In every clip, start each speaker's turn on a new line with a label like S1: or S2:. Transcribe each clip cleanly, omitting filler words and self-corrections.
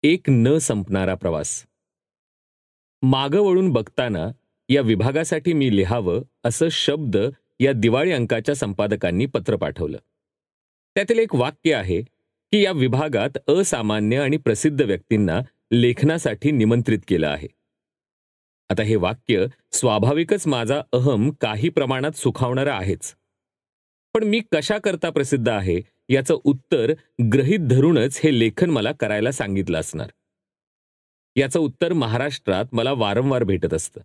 S1: एक न संपणारा प्रवास. मागं वळून बघताना या विभागासाठी मी लिहावं असं शब्द या दिवाळी अंकाच्या संपादकांनी पत्र पाठवलं. त्यातील एक वाक्य आहे की या विभागात असामान्य आणि प्रसिद्ध व्यक्तींना लेखनासाठी निमंत्रित केलं आहे. आता हे वाक्य स्वाभाविकच माझा अहम काही प्रमाणात सुखावणारं आहेच. पण मी कशाकरता प्रसिद्ध आहे याचं उत्तर गृहीत धरूनच हे लेखन मला करायला सांगितलं असणार. याचं उत्तर महाराष्ट्रात मला वारंवार भेटत असतं.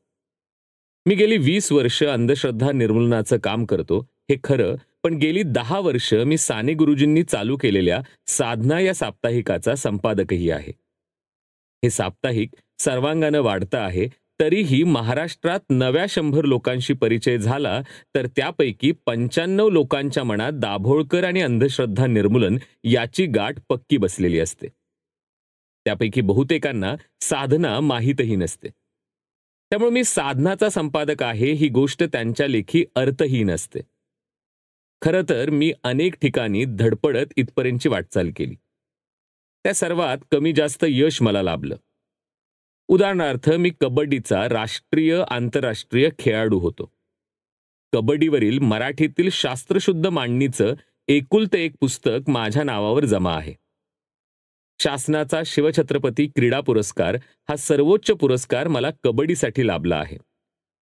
S1: मी गेली 20 वर्ष अंधश्रद्धा निर्मूलनाचं काम करतो हे खरं, पण गेली 10 वर्ष मी साने गुरुजींनी चालू केलेल्या साधना या साप्ताहिकाचा संपादकही आहे. हे साप्ताहिक सर्वांगानं वाढतं आहे, तरीही महाराष्ट्रात नव्या 100 लोकांशी परिचय झाला तर त्यापैकी 95 लोकांच्या मनात दाभोळकर आणि अंधश्रद्धा निर्मूलन याची गाठ पक्की बसलेली असते. त्यापैकी बहुतेकांना साधना माहीतही नसते. त्यामुळे मी साधनाचा संपादक आहे ही गोष्ट त्यांच्या लेखी अर्थहीन असते. खरं तर मी अनेक ठिकाणी धडपडत इथपर्यंतची वाटचाल केली. त्या सर्वात कमी जास्त यश मला लाभलं. उदाहरणार्थ मी कबड्डीचा राष्ट्रीय आंतरराष्ट्रीय खेळाडू होतो. कबड्डीवरील मराठीतील शास्त्रशुद्ध मांडणीचं एकुलते एक पुस्तक माझ्या नावावर जमा आहे. शासनाचा शिवछत्रपती क्रीडा पुरस्कार हा सर्वोच्च पुरस्कार मला कबड्डीसाठी लाभला आहे.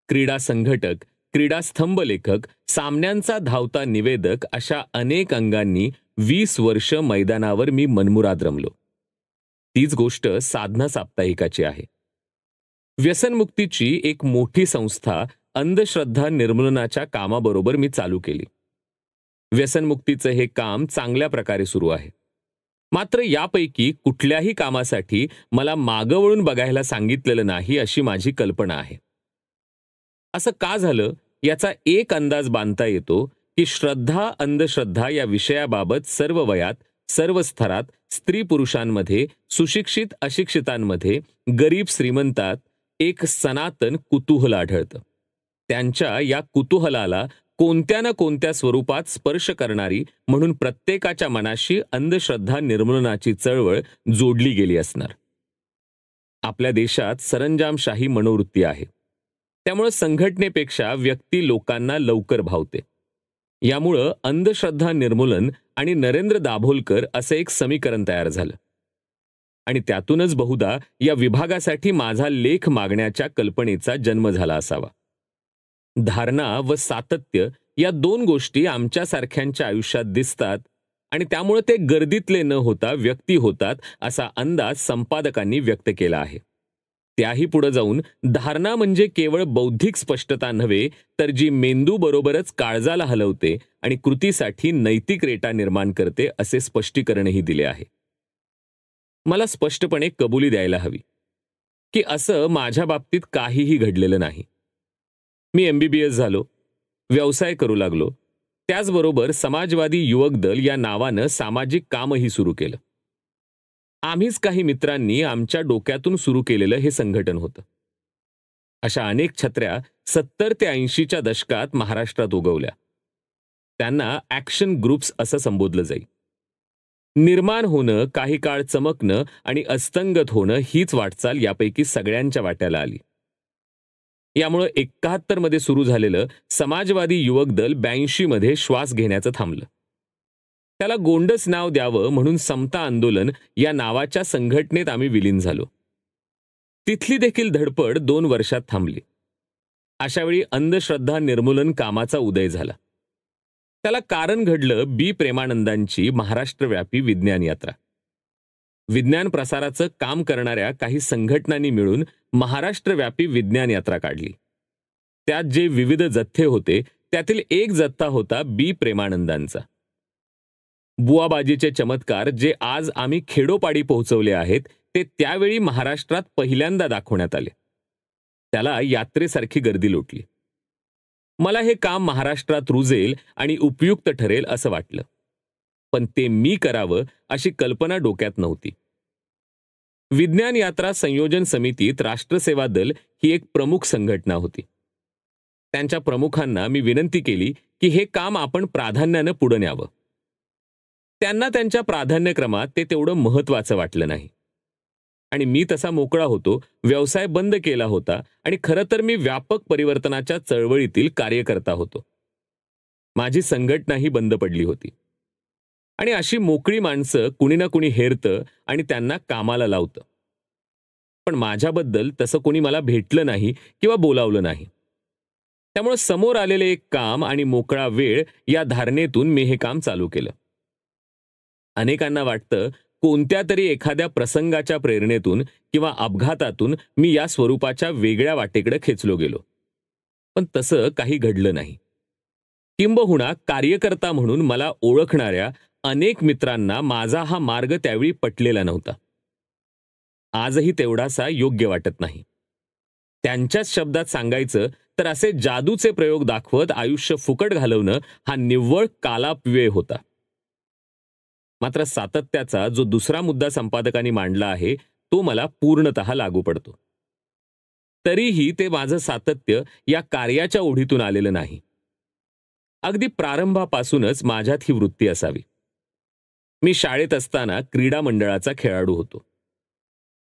S1: क्रीडा संघटक, क्रीडा स्तंभ लेखक, सामन्यांचा धावता निवेदक अशा अनेक अंगांनी 20 वर्ष मैदानावर मी मनमुराद रमलो. तीच गोष्ट साधना साप्ताहिकाची आहे. व्यसनमुक्तीची एक मोठी संस्था अंधश्रद्धा निर्मूलनाच्या कामाबरोबर मी चालू केली. व्यसनमुक्तीचं हे काम चांगल्या प्रकारे सुरू आहे. मात्र यापैकी कुठल्याही कामासाठी मला मागं वळून बघायला सांगितलेलं नाही अशी माझी कल्पना आहे. असं का झालं याचा एक अंदाज बांधता येतो की श्रद्धा अंधश्रद्धा या विषयाबाबत सर्व वयात, सर्व स्तरात, स्त्री पुरुषांमध्ये, सुशिक्षित अशिक्षितांमध्ये, गरीब श्रीमंतात एक सनातन कुतूहल आढळतं. त्यांच्या या कुतूहलाला कोणत्या ना कोणत्या स्वरूपात स्पर्श करणारी म्हणून प्रत्येकाच्या मनाशी अंधश्रद्धा निर्मूलनाची चळवळ जोडली गेली असणार. आपल्या देशात सरंजामशाही मनोवृत्ती आहे. त्यामुळे संघटनेपेक्षा व्यक्ती लोकांना लवकर भावते. यामुळं अंधश्रद्धा निर्मूलन आणि नरेंद्र दाभोलकर असं एक समीकरण तयार झालं. आणि त्यातूनच बहुधा या विभागासाठी माझा लेख मागण्याच्या कल्पनेचा जन्म झाला असावा. धारणा व सातत्य या दोन गोष्टी आमच्यासारख्यांच्या आयुष्यात दिसतात आणि त्यामुळे ते गर्दीतले न होता व्यक्ती होतात असा अंदाज संपादकांनी व्यक्त केला आहे. त्याही पुढे जाऊन धारणा म्हणजे केवळ बौद्धिक स्पष्टता नव्हे, तर जी मेंदू बरोबरच काळजाला हलवते आणि कृतीसाठी नैतिक रेटा निर्माण करते असे स्पष्टीकरणही दिले आहे. मला स्पष्टपणे कबुली द्यायला हवी की असं माझ्या बाबतीत काहीही घडलेलं नाही. मी MBBS झालो, व्यवसाय करू लागलो, त्याचबरोबर समाजवादी युवक दल या नावानं सामाजिक कामही सुरू केलं. आम्हीच काही मित्रांनी आमच्या डोक्यातून सुरू केलेलं हे संघटन होतं. अशा अनेक छत्र्या 70 ते 80च्या दशकात महाराष्ट्रात उगवल्या. त्यांना ॲक्शन ग्रुप्स असं संबोधलं जाईल. निर्माण होणं, काही काळ चमकणं आणि अस्तंगत होणं हीच वाटचाल यापैकी सगळ्यांच्या वाट्याला आली. यामुळे 71 मध्ये सुरू झालेलं समाजवादी युवक दल 82 मध्ये श्वास घेण्याचं थांबलं. त्याला गोंडस नाव द्यावं म्हणून समता आंदोलन या नावाच्या संघटनेत आम्ही विलीन झालो. तिथली देखील धडपड 2 वर्षात थांबली. अशावेळी अंधश्रद्धा निर्मूलन कामाचा उदय झाला. त्याला कारण घडलं प्रेमानंदांची महाराष्ट्रव्यापी विज्ञान यात्रा. विज्ञान प्रसाराचं काम करणाऱ्या काही संघटनांनी मिळून महाराष्ट्रव्यापी विज्ञान यात्रा काढली. त्यात जे विविध जथ्थे होते त्यातील एक जथ्था होता प्रेमानंदांचा. बुवाबाजीचे चमत्कार जे आज आम्ही खेडोपाडी पोहोचवले आहेत ते त्यावेळी महाराष्ट्रात पहिल्यांदा दाखवण्यात आले. त्याला यात्रेसारखी गर्दी लोटली. मला हे काम महाराष्ट्रात रुजेल आणि उपयुक्त ठरेल असं वाटलं, पण ते मी करावं अशी कल्पना डोक्यात नव्हती. विज्ञान यात्रा संयोजन समितीत राष्ट्रसेवा दल ही एक प्रमुख संघटना होती. त्यांच्या प्रमुखांना मी विनंती केली की हे काम आपण प्राधान्याने पुढे न्यावं. त्यांना त्यांच्या प्राधान्यक्रमात ते तेवढं महत्त्वाचं वाटलं नाही. आणि मी तसा मोकळा होतो, व्यवसाय बंद केला होता आणि खरं तर मी व्यापक परिवर्तनाच्या चळवळीतील कार्यकर्ता होतो. माझी संघटनाही बंद पडली होती. आणि अशी मोकळी माणसं कुणी ना कुणी हेरतं आणि त्यांना कामाला लावतं. पण माझ्याबद्दल तसं कोणी मला भेटलं नाही किंवा बोलावलं नाही. त्यामुळे समोर आलेले एक काम आणि मोकळा वेळ या धारणेतून मी हे काम चालू केलं. अनेकांना वाटतं कोणत्या तरी एखाद्या प्रसंगाच्या प्रेरणेतून किंवा अपघातातून मी या स्वरूपाच्या वेगळ्या वाटेकडे खेचलो गेलो. पण तसं काही घडलं नाही. किंबहुना कार्यकर्ता म्हणून मला ओळखणाऱ्या अनेक मित्रांना माझा हा मार्ग त्यावेळी पटलेला नव्हता. आजही तेवढासा योग्य वाटत नाही. त्यांच्याच शब्दात सांगायचं तर असे जादूचे प्रयोग दाखवत आयुष्य फुकट घालवणं हा निव्वळ कालापव्यय होता. मात्र सातत्याचा जो दुसरा मुद्दा संपादकांनी मांडला आहे तो मला पूर्णतः लागू पडतो. तरीही ते माझं सातत्य या कार्याच्या ओढीतून आलेलं नाही. अगदी प्रारंभापासूनच माझ्यात ही वृत्ती असावी. मी शाळेत असताना क्रीडा मंडळाचा खेळाडू होतो.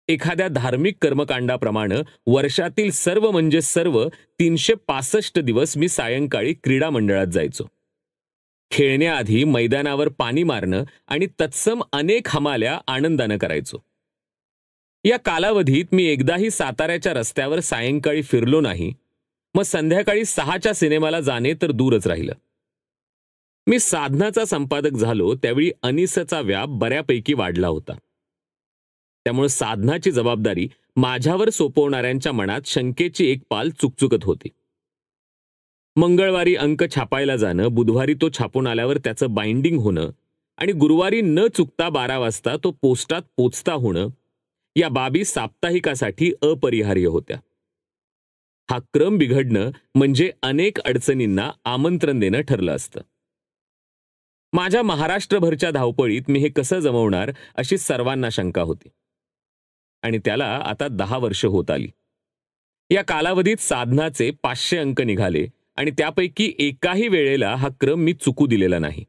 S1: एखाद्या धार्मिक कर्मकांडाप्रमाणे वर्षातील सर्व म्हणजे सर्व 365 दिवस मी सायंकाळी क्रीडा मंडळात जायचो. खेळण्याआधी मैदानावर पाणी मारणं आणि तत्सम अनेक हमाल्या आनंदानं करायचो. या कालावधीत मी एकदाही साताऱ्याच्या रस्त्यावर सायंकाळी फिरलो नाही. मग संध्याकाळी 6च्या सिनेमाला जाणे तर दूरच राहिलं. मी साधनाचा संपादक झालो त्यावेळी अनिसचा व्याप बऱ्यापैकी वाढला होता. त्यामुळे साधनाची जबाबदारी माझ्यावर सोपवणाऱ्यांच्या मनात शंकेची एक पाल चुकचुकत होती. मंगळवारी अंक छापायला जाणं, बुधवारी तो छापून आल्यावर त्याचं बाइंडिंग होणं आणि गुरुवारी न चुकता 12 वाजता तो पोस्टात पोचता होणं या बाबी साप्ताहिकासाठी अपरिहार्य होत्या. हा क्रम बिघडणं म्हणजे अनेक अडचणींना आमंत्रण देणं ठरलं असतं. माझ्या महाराष्ट्रभरच्या धावपळीत मी हे कसं जमवणार अशी सर्वांना शंका होती. आणि त्याला आता 10 वर्ष होत आली. या कालावधीत साधनाचे 500 अंक निघाले आणि त्यापैकी एकाही वेळेला हा क्रम मी चुकू दिलेला नाही.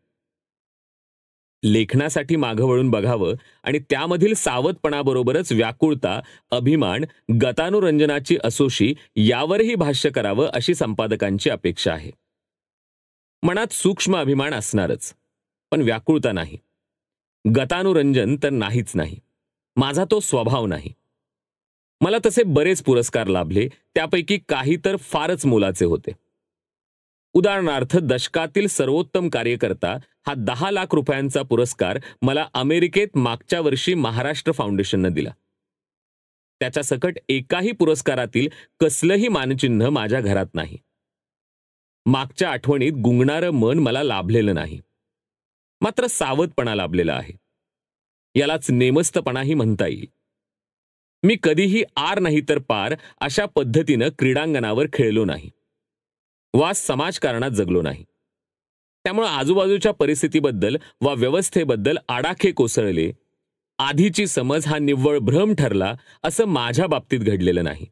S1: लेखनासाठी मागं वळून बघावं आणि त्यामधील सावधपणाबरोबरच व्याकुळता, अभिमान, गतानुरंजनाची असोशी यावरही भाष्य करावं अशी संपादकांची अपेक्षा आहे. मनात सूक्ष्म अभिमान असणारच, पण व्याकुळता नाही. गतानुरंजन तर नाहीच नाही. माझा तो स्वभाव नाही. मला तसे बरेच पुरस्कार लाभले, त्यापैकी काही तर फारच मोलाचे होते. उदाहरणार्थ दशकातील सर्वोत्तम कार्यकर्ता हा 10 लाख रुपयांचा पुरस्कार मला अमेरिकेत मागच्या वर्षी महाराष्ट्र फाउंडेशननं दिला. त्याच्या सकट एकाही पुरस्कारातील कसलंही मानचिन्ह माझ्या घरात नाही. मागच्या आठवणीत गुंगणारं मन मला लाभलेलं नाही. मात्र सावधपणा लाभलेला आहे. यालाच नेमस्तपणाही म्हणता येईल. मी कधीही आर नाही तर पार अशा पद्धतीनं क्रीडांगणावर खेळलो नाही वा समाजकारणात जगलो नाही. त्यामुळे आजूबाजूच्या परिस्थितीबद्दल वा व्यवस्थेबद्दल आडाखे कोसळले, आधीची समज हा निव्वळ भ्रम ठरला असं माझ्या बाबतीत घडलेलं नाही.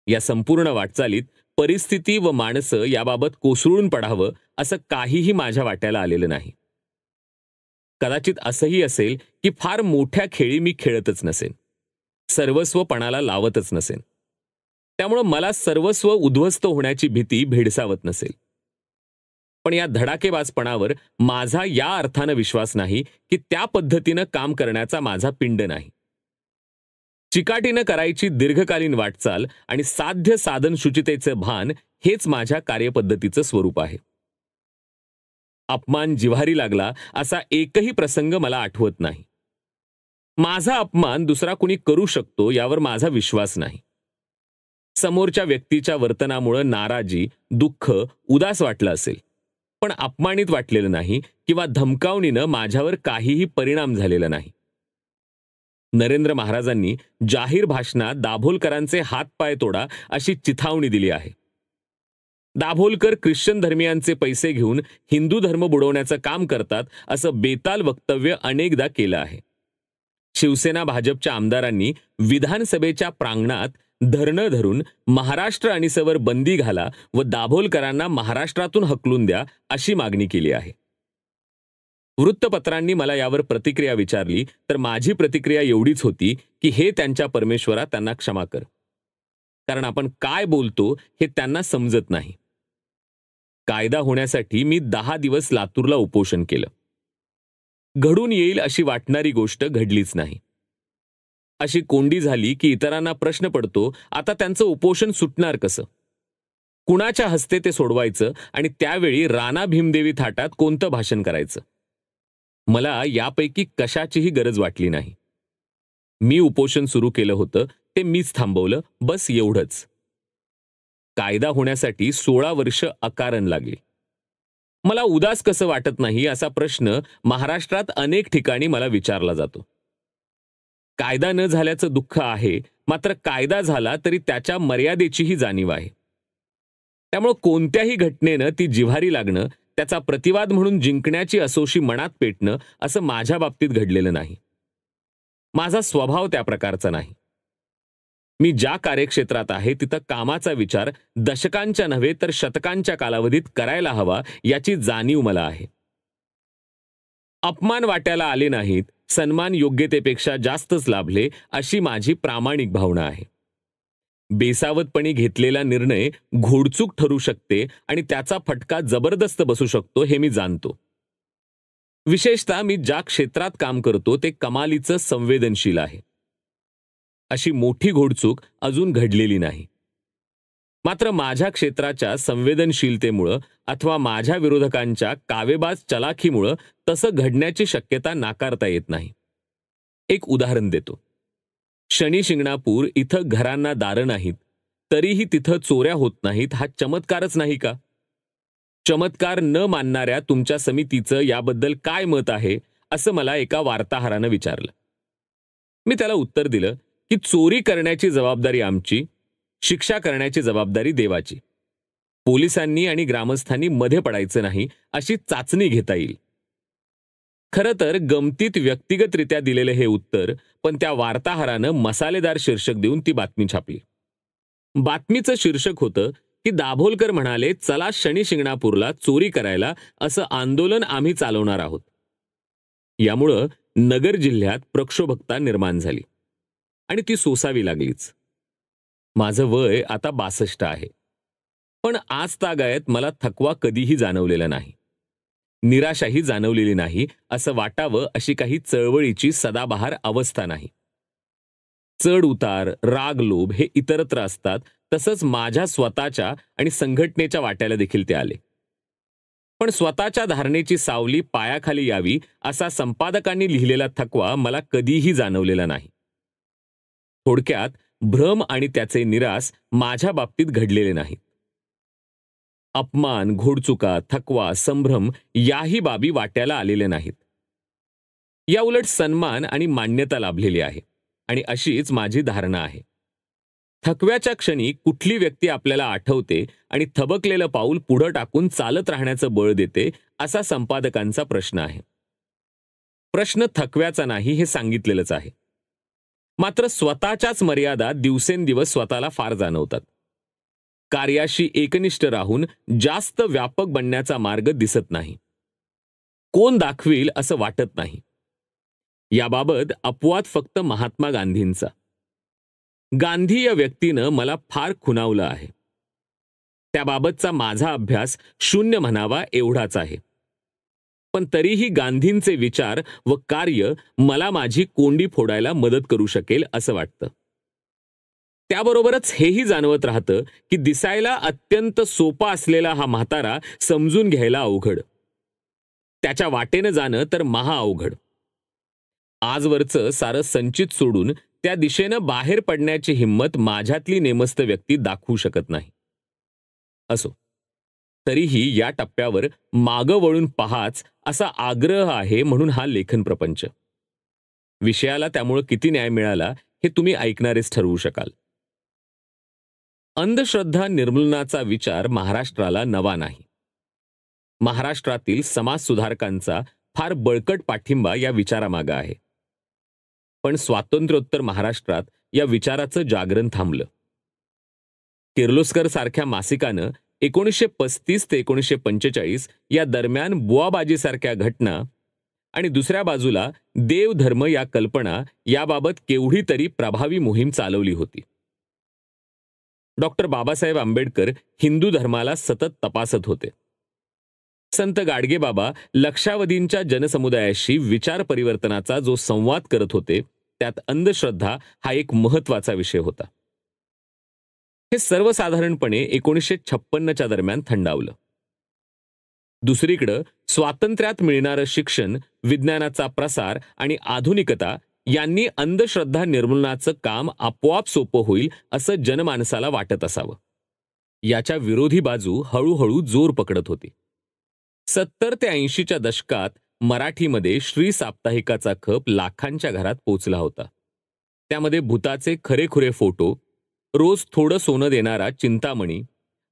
S1: या संपूर्ण वाटचालीत परिस्थिती व माणसं याबाबत कोसळून पडावं असं काहीही माझ्या वाट्याला आलेलं नाही. कदाचित असंही असेल की फार मोठ्या खेळी मी खेळतच नसेन, सर्वस्व पणाला लावतच नसेन. त्यामुळं मला सर्वस्व उद्ध्वस्त होण्याची भीती भेडसावत नसेल. पण या धडाकेबाजपणावर माझा या अर्थानं विश्वास नाही की त्या पद्धतीनं काम करण्याचा माझा पिंड नाही. चिकाटीनं करायची दीर्घकालीन वाटचाल आणि साध्य साधन शुचितेचं भान हेच माझ्या कार्यपद्धतीचं स्वरूप आहे. अपमान जिव्हारी लागला असा एकही प्रसंग मला आठवत नाही. माझा अपमान दुसरा कुणी करू शकतो यावर माझा विश्वास नाही. समोरच्या व्यक्तीच्या वर्तनामुळे नाराजी, दुःख, उदास वाटलं असेल, पण अपमानित वाटलेलं नाही किंवा धमकावणीनं माझ्यावर काहीही परिणाम झालेला नाही. नरेंद्र महाराजांनी जाहीर भाषणात दाभोलकरांचे हातपाय तोडा अशी चिथावणी दिली आहे. दाभोलकर ख्रिश्चन धर्मियांचे पैसे घेऊन हिंदू धर्म बुडवण्याचं काम करतात असं बेताल वक्तव्य अनेकदा केलं आहे. शिवसेना भाजपच्या आमदारांनी विधानसभेच्या प्रांगणात धरणं धरून महाराष्ट्र अनिसवर बंदी घाला व दाभोलकरांना महाराष्ट्रातून हकलून द्या अशी मागणी केली आहे. वृत्तपत्रांनी मला यावर प्रतिक्रिया विचारली तर माझी प्रतिक्रिया एवढीच होती की हे त्यांच्या परमेश्वरा त्यांना क्षमा कर, कारण आपण काय बोलतो हे त्यांना समजत नाही. कायदा होण्यासाठी मी 10 दिवस लातूरला उपोषण केलं. घडून येईल अशी वाटणारी गोष्ट घडलीच नाही. अशी कोंडी झाली की इतरांना प्रश्न पडतो, आता त्यांचं उपोषण सुटणार कसं? कुणाच्या हस्ते ते सोडवायचं आणि त्यावेळी राणा भीमदेवी थाटात कोणतं भाषण करायचं? मला यापैकी कशाचीही गरज वाटली नाही. मी उपोषण सुरू केलं होतं ते मीच थांबवलं, बस एवढंच. कायदा होण्यासाठी 16 वर्ष अकारण लागली. मला उदास कसं वाटत नाही असा प्रश्न महाराष्ट्रात अनेक ठिकाणी मला विचारला जातो. कायदा न झाल्याचं दुःख आहे, मात्र कायदा झाला तरी त्याच्या मर्यादेचीही जाणीव आहे. त्यामुळे कोणत्याही घटनेनं ती जिव्हारी लागणं, त्याचा प्रतिवाद म्हणून जिंकण्याची असोशी मनात पेटणं असं माझ्या बाबतीत घडलेलं नाही. माझा स्वभाव त्या प्रकारचा नाही. मी ज्या कार्यक्षेत्रात आहे तिथं कामाचा विचार दशकांच्या नव्हे तर शतकांच्या कालावधीत करायला हवा याची जाणीव मला आहे. अपमान वाट्याला आले नाहीत, सन्मान योग्यतेपेक्षा जास्तच लाभले अशी माझी प्रामाणिक भावना आहे. बेसावतपणी घेतलेला निर्णय घोडचूक ठरू शकते आणि त्याचा फटका जबरदस्त बसू शकतो हे मी जाणतो. विशेषतः मी ज्या क्षेत्रात काम करतो ते कमालीचं संवेदनशील आहे. अशी मोठी घोडचूक अजून घडलेली नाही. मात्र माझ्या क्षेत्राच्या संवेदनशीलतेमुळं अथवा माझ्या विरोधकांच्या कावेबाज चलाखीमुळं तसं घडण्याची शक्यता नाकारता येत नाही. एक उदाहरण देतो. शनी शिंगणापूर इथं घरांना दारं नाहीत, तरीही तिथं चोऱ्या होत नाहीत, हा चमत्कारच नाही का? चमत्कार न मानणाऱ्या तुमच्या समितीचं याबद्दल काय मत आहे असं मला एका वार्ताहरानं विचारलं. मी त्याला उत्तर दिलं की चोरी करण्याची जबाबदारी आमची, शिक्षा करण्याची जबाबदारी देवाची. पोलिसांनी आणि ग्रामस्थांनी मध्ये पडायचं नाही अशी चाचणी घेता येईल. खरं तर गमतीत व्यक्तिगतरित्या दिलेलं हे उत्तर, पण त्या वार्ताहरानं मसालेदार शीर्षक देऊन ती बातमी छापली. बातमीचं शीर्षक होतं की दाभोलकर म्हणाले, चला शनी शिंगणापूरला चोरी करायला असं आंदोलन आम्ही चालवणार आहोत. यामुळं नगर जिल्ह्यात प्रक्षोभकता निर्माण झाली आणि ती सोसावी लागलीच. माझं वय आता 62 आहे, पण आज तागायत मला थकवा कधीही जाणवलेला नाही, निराशाही जाणवलेली नाही. असं वाटावं अशी काही चळवळीची सदाबहार अवस्था नाही. चढ उतार, राग लोभ हे इतरत्र असतात, तसंच माझ्या स्वतःच्या आणि संघटनेच्या वाट्याला देखील ते आले. पण स्वतःच्या धारणेची सावली पायाखाली यावी असा संपादकांनी लिहिलेला थकवा मला कधीही जाणवलेला नाही. थोडक्यात भ्रम आणि त्याचे निराश माझ्या बाबतीत घडलेले नाहीत. अपमान, घोडचुका, थकवा, संभ्रम याही बाबी वाट्याला आलेल्या नाहीत. याउलट सन्मान आणि मान्यता लाभलेली आहे आणि अशीच माझी धारणा आहे. थकव्याच्या क्षणी कुठली व्यक्ती आपल्याला आठवते आणि थबकलेलं पाऊल पुढं टाकून चालत राहण्याचं बळ देते असा संपादकांचा प्रश्न आहे. प्रश्न थकव्याचा नाही हे सांगितलेलंच आहे. मात्र स्वतःच्याच मर्यादा दिवसेंदिवस स्वतःला फार जाणवतात. कार्याशी एकनिष्ठ राहून जास्त व्यापक बनण्याचा मार्ग दिसत नाही. कोण दाखवील असं वाटत नाही. याबाबत अपवाद फक्त महात्मा गांधींचा. गांधी या व्यक्तीनं मला फार खुणावलं आहे. त्याबाबतचा माझा अभ्यास शून्य म्हणावा एवढाच आहे. पण तरीही गांधींचे विचार व कार्य मला माझी कोंडी फोडायला मदत करू शकेल असं वाटतं. त्याबरोबरच हेही जाणवत राहतं की दिसायला अत्यंत सोपा असलेला हा म्हातारा समजून घ्यायला अवघड, त्याच्या वाटेनं जाणं तर महा अवघड. आजवरचं सारं संचित सोडून त्या दिशेनं बाहेर पडण्याची हिंमत माझ्यातली नेमस्त व्यक्ती दाखवू शकत नाही. असो, तरीही या टप्प्यावर मागं वळून पहाच असा आग्रह आहे म्हणून हा लेखन प्रपंच. विषयाला त्यामुळे किती न्याय मिळाला हे तुम्ही ऐकणारेच ठरवू शकाल. अंधश्रद्धा निर्मूलनाचा विचार महाराष्ट्राला नवा नाही. महाराष्ट्रातील समाज सुधारकांचा फार बळकट पाठिंबा या विचारामागे आहे. पण स्वातंत्र्योत्तर महाराष्ट्रात या विचाराचं जागरण थांबलं. किर्लोस्कर सारख्या मासिकानं 1935 ते 1945 या दरम्यान बुवाबाजीसारख्या घटना आणि दुसऱ्या बाजूला देवधर्म या कल्पना याबाबत केवढी तरी प्रभावी मोहीम चालवली होती. डॉक्टर बाबासाहेब आंबेडकर हिंदू धर्माला सतत तपासत होते. संत गाडगेबाबा लक्षावधींच्या जनसमुदायाशी विचार परिवर्तनाचा जो संवाद करत होते त्यात अंधश्रद्धा हा एक महत्वाचा विषय होता. हे सर्वसाधारणपणे 1956च्या दरम्यान थंडावलं. दुसरीकडं स्वातंत्र्यात मिळणारं शिक्षण, विज्ञानाचा प्रसार आणि आधुनिकता यांनी अंधश्रद्धा निर्मूलनाचं काम आपोआप सोपं होईल असं जनमानसाला वाटत असावं. याच्या विरोधी बाजू हळूहळू जोर पकडत होती. 70 ते 80च्या दशकात मराठीमध्ये श्री साप्ताहिकाचा खप लाखांच्या घरात पोचला होता. त्यामध्ये भूताचे खरेखुरे फोटो, रोज थोडं सोनं देणारा चिंतामणी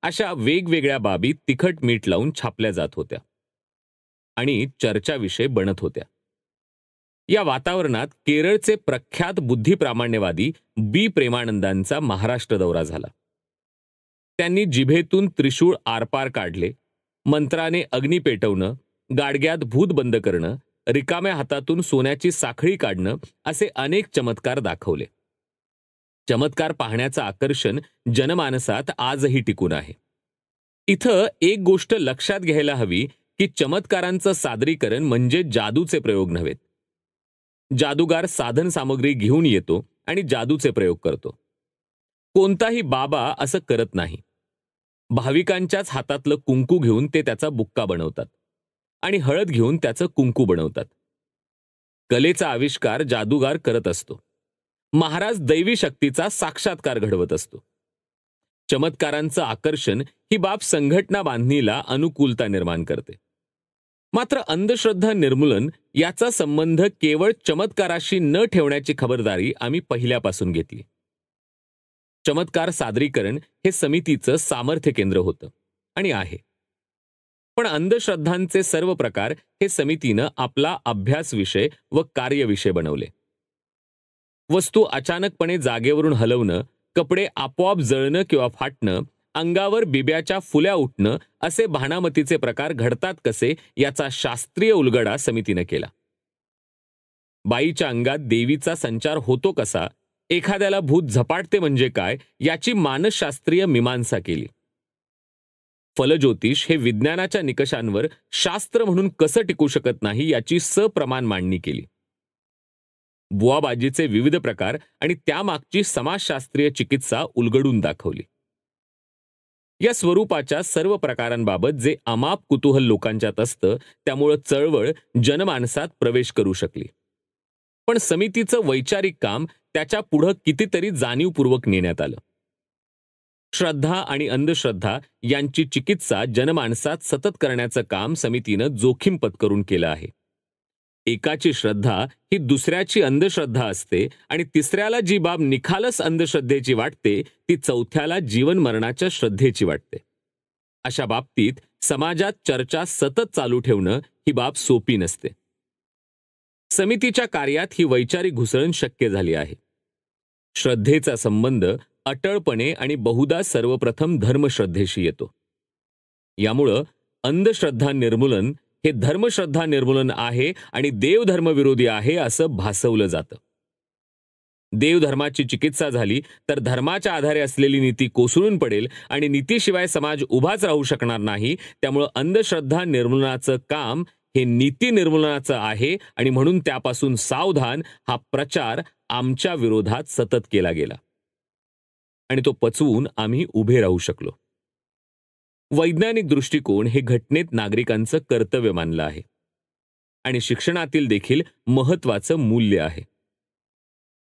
S1: अशा वेगवेगळ्या बाबी तिखट मीठ लावून छापल्या जात होत्या आणि चर्चा विषय बनत होत्या. या वातावरणात केरळचे प्रख्यात बुद्धिप्रामाण्यवादी बी प्रेमानंदांचा महाराष्ट्र दौरा झाला. त्यांनी जिभेतून त्रिशूळ आरपार काढले, मंत्राने अग्नी पेटवणं, गाडग्यात भूत बंद करणं, रिकाम्या हातातून सोन्याची साखळी काढणं असे अनेक चमत्कार दाखवले. चमत्कार पाहण्याचं आकर्षण जनमानसात आजही टिकून आहे. इथं एक गोष्ट लक्षात घ्यायला हवी की चमत्कारांचं सादरीकरण म्हणजे जादूचे प्रयोग नव्हेत. जादूगार साधन सामग्री घेऊन येतो आणि जादूचे प्रयोग करतो. कोणताही बाबा असं करत नाही. भाविकांच्याच हातातलं कुंकू घेऊन ते त्याचा बुक्का बनवतात आणि हळद घेऊन त्याचं कुंकू बनवतात. कलेचा आविष्कार जादूगार करत असतो. महाराज दैवी शक्तीचा साक्षात्कार घडवत असतो. चमत्कारांचं आकर्षण ही बाब संघटना बांधणीला अनुकूलता निर्माण करते. मात्र अंधश्रद्धा निर्मूलन याचा संबंध केवळ चमत्काराशी न ठेवण्याची खबरदारी आम्ही पहिल्यापासून घेतली. चमत्कार सादरीकरण हे समितीचं सामर्थ्य केंद्र होतं आणि आहे. पण अंधश्रद्धांचे सर्व प्रकार हे समितीनं आपला अभ्यास विषय व कार्यविषय बनवले. वस्तू अचानकपणे जागेवरून हलवणं, कपडे आपोआप जळणं किंवा फाटणं, अंगावर बिब्याच्या फुल्या उठणं असे भानामतीचे प्रकार घडतात कसे याचा शास्त्रीय उलगडा समितीनं केला. बाईच्या अंगात देवीचा संचार होतो कसा, एखाद्याला भूत झपाटते म्हणजे काय याची मानसशास्त्रीय मीमांसा केली. फलज्योतिष हे विज्ञानाच्या निकषांवर शास्त्र म्हणून कसं टिकू शकत नाही याची सप्रमाण मांडणी केली. बुवाबाजीचे विविध प्रकार आणि त्यामागची समाजशास्त्रीय चिकित्सा उलगडून दाखवली. या स्वरूपाच्या सर्व प्रकारांबाबत जे अमाप कुतूहल लोकांच्यात असतं त्यामुळं चळवळ जनमानसात प्रवेश करू शकली. पण समितीचं वैचारिक काम त्याच्या पुढं कितीतरी जाणीवपूर्वक नेण्यात आलं. श्रद्धा आणि अंधश्रद्धा यांची चिकित्सा जनमानसात सतत करण्याचं काम समितीनं जोखीम पत्करून केलं आहे. एकाची श्रद्धा ही दुसऱ्याची अंधश्रद्धा असते आणि तिसऱ्याला जी बाब निखालस अंधश्रद्धेची वाटते ती चौथ्याला जीवन मरणाच्या श्रद्धेची वाटते. अशा बाबतीत समाजात चर्चा सतत चालू ठेवणं ही बाब सोपी नसते. समितीच्या कार्यात ही वैचारिक घुसळण शक्य झाली आहे. श्रद्धेचा संबंध अटळपणे आणि बहुधा सर्वप्रथम धर्मश्रद्धेशी येतो. यामुळं अंधश्रद्धा निर्मूलन हे धर्मश्रद्धा निर्मूलन आहे आणि देवधर्मविरोधी आहे असं भासवलं जातं. देवधर्माची चिकित्सा झाली तर धर्माच्या आधारे असलेली नीती कोसळून पडेल आणि नीतीशिवाय समाज उभाच राहू शकणार नाही. त्यामुळं अंधश्रद्धा निर्मूलनाचं काम हे नीती निर्मूलनाचं आहे आणि म्हणून त्यापासून सावधान हा प्रचार आमच्या विरोधात सतत केला गेला आणि तो पचवून आम्ही उभे राहू शकलो. वैज्ञानिक दृष्टिकोन हे घटनेत नागरिकांचं कर्तव्य मानलं आहे आणि शिक्षणातील देखील महत्त्वाचं मूल्य आहे.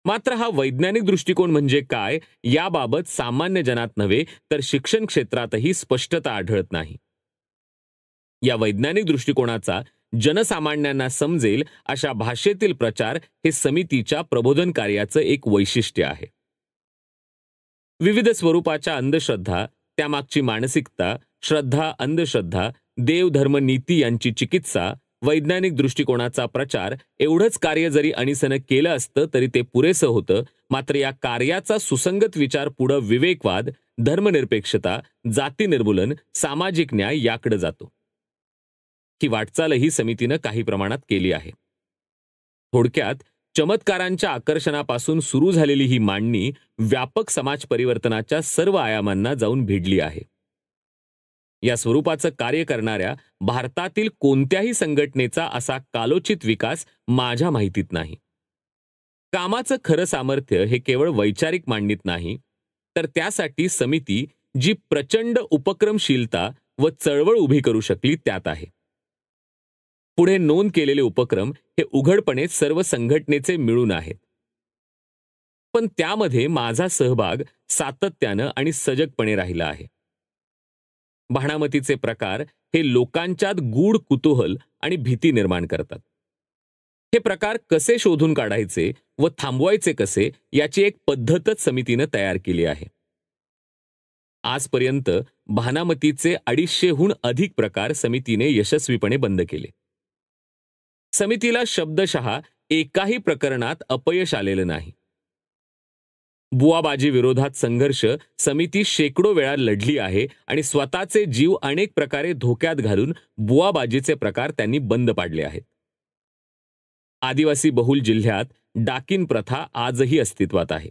S1: मात्र हा वैज्ञानिक दृष्टिकोन म्हणजे काय याबाबत सामान्य जनात नव्हे तर शिक्षण क्षेत्रातही स्पष्टता आढळत नाही. या वैज्ञानिक दृष्टिकोनाचा जनसामान्यांना समजेल अशा भाषेतील प्रचार हे समितीच्या प्रबोधन कार्याचं एक वैशिष्ट्य आहे. विविध स्वरूपाच्या अंधश्रद्धा, त्यामागची मानसिकता, श्रद्धा, अंधश्रद्धा, देवधर्म, नीती यांची चिकित्सा, वैज्ञानिक दृष्टिकोनाचा प्रचार एवढंच कार्य जरी अनिसनं केलं असतं तरी ते पुरेसं होतं. मात्र या कार्याचा सुसंगत विचार पुढं विवेकवाद, धर्मनिरपेक्षता, जाती निर्मूलन, सामाजिक न्याय याकडे जातो. ही वाटचालही समितीनं काही प्रमाणात केली आहे. थोडक्यात, चमत्कारांच्या आकर्षणापासून सुरू झालेली ही मांडणी व्यापक समाज परिवर्तनाच्या सर्व आयामांना जाऊन भिडली आहे. या स्वरूपाचं कार्य करणाऱ्या भारतातील कोणत्याही संघटनेचा असा कालोचित विकास माझ्या माहितीत नाही. कामाचं खरं सामर्थ्य हे केवळ वैचारिक मांडणीत नाही, तर त्यासाठी समिती जी प्रचंड उपक्रमशीलता व चळवळ उभी करू शकली त्यात आहे. पुढे नोंद केलेले उपक्रम हे उघडपणे सर्व संघटनेचे मिळून आहेत. पण त्यामध्ये माझा सहभाग सातत्यानं आणि सजगपणे राहिला आहे. भाणामतीचे प्रकार हे लोकांच्यात गूढ कुतूहल आणि भीती निर्माण करतात. हे प्रकार कसे शोधून काढायचे व थांबवायचे कसे याची एक पद्धतच समितीनं तयार केली आहे. आजपर्यंत भानामतीचे 250हून अधिक प्रकार समितीने यशस्वीपणे बंद केले. समितीला शब्दशः एकाही प्रकरणात अपयश आलेलं नाही. बुवाबाजी विरोधात संघर्ष समिती शेकडो वेळा लढली आहे आणि स्वतःचे जीव अनेक प्रकारे धोक्यात घालून बुवाबाजीचे प्रकार त्यांनी बंद पाडले आहेत. आदिवासी बहुल जिल्ह्यात डाकीन प्रथा आजही अस्तित्वात आहे.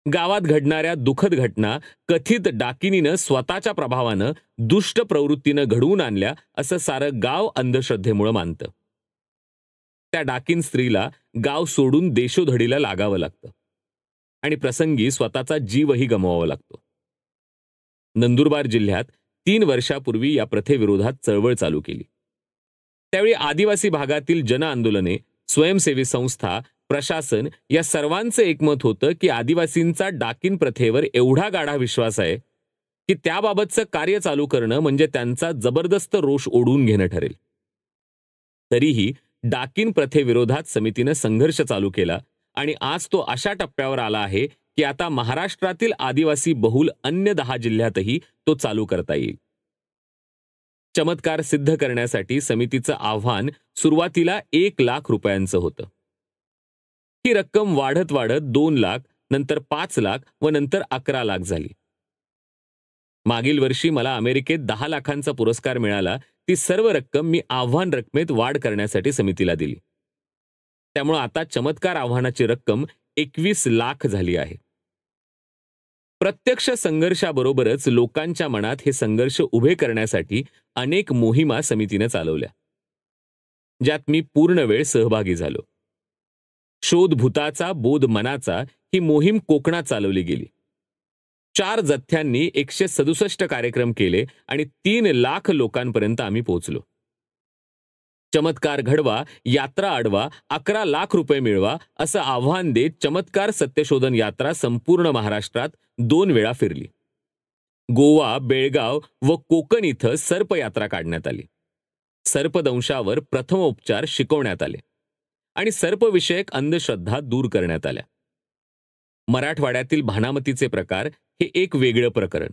S1: गावात घडणाऱ्या दुःखद घटना कथित डाकिनीनं स्वतःच्या प्रभावानं दुष्ट प्रवृत्तीनं घडवून आणल्या असं सारं गाव अंधश्रद्धेमुळे मानतं. त्या डाकीन स्त्रीला गाव सोडून देशोधडीला लागावं लागतं आणि प्रसंगी स्वतःचा जीवही गमवावा लागतो. नंदुरबार जिल्ह्यात 3 वर्षापूर्वी या प्रथेविरोधात चळवळ चालू केली. त्यावेळी आदिवासी भागातील जनआंदोलने, स्वयंसेवी संस्था, प्रशासन या सर्वांचं एकमत होतं की आदिवासींचा डाकीन प्रथेवर एवढा गाढा विश्वास आहे की त्याबाबतचं कार्य चालू करणं म्हणजे त्यांचा जबरदस्त रोष ओढून घेणं ठरेल. तरीही डाकीन प्रथेविरोधात समितीनं संघर्ष चालू केला आणि आज तो अशा टप्प्यावर आला आहे की आता महाराष्ट्रातील आदिवासी बहुल अन्य 10 जिल्ह्यातही तो चालू करता येईल. चमत्कार सिद्ध करण्यासाठी समितीचं आव्हान सुरुवातीला 1 लाख रुपयांचं होतं. ही रक्कम वाढत वाढत 2 लाख, नंतर 5 लाख व नंतर 11 लाख झाली. मागील वर्षी मला अमेरिकेत 10 लाखांचा पुरस्कार मिळाला. ती सर्व रक्कम मी आव्हान रकमेत वाढ करण्यासाठी समितीला दिली. त्यामुळे आता चमत्कार आव्हानाची रक्कम 21 लाख झाली आहे. प्रत्यक्ष संघर्षाबरोबरच लोकांच्या मनात हे संघर्ष उभे करण्यासाठी अनेक मोहिमा समितीने चालवल्या, ज्यात मी पूर्ण वेळ सहभागी झालो. शोध भूताचा, बोध मनाचा ही मोहीम कोकणात चालवली गेली. 4 जथ्यांनी 167 कार्यक्रम केले आणि 3 लाख लोकांपर्यंत आम्ही पोहोचलो. चमत्कार घडवा, यात्रा अडवा, 11 लाख रुपये मिळवा असं आव्हान देत चमत्कार सत्यशोधन यात्रा संपूर्ण महाराष्ट्रात 2 वेळा फिरली. गोवा, बेळगाव व कोकण इथं सर्पयात्रा काढण्यात आली. सर्पदंशावर प्रथमोपचार शिकवण्यात आले आणि सर्पविषयक अंधश्रद्धा दूर करण्यात आल्या. मराठवाड्यातील भानामतीचे प्रकार हे एक वेगळं प्रकरण.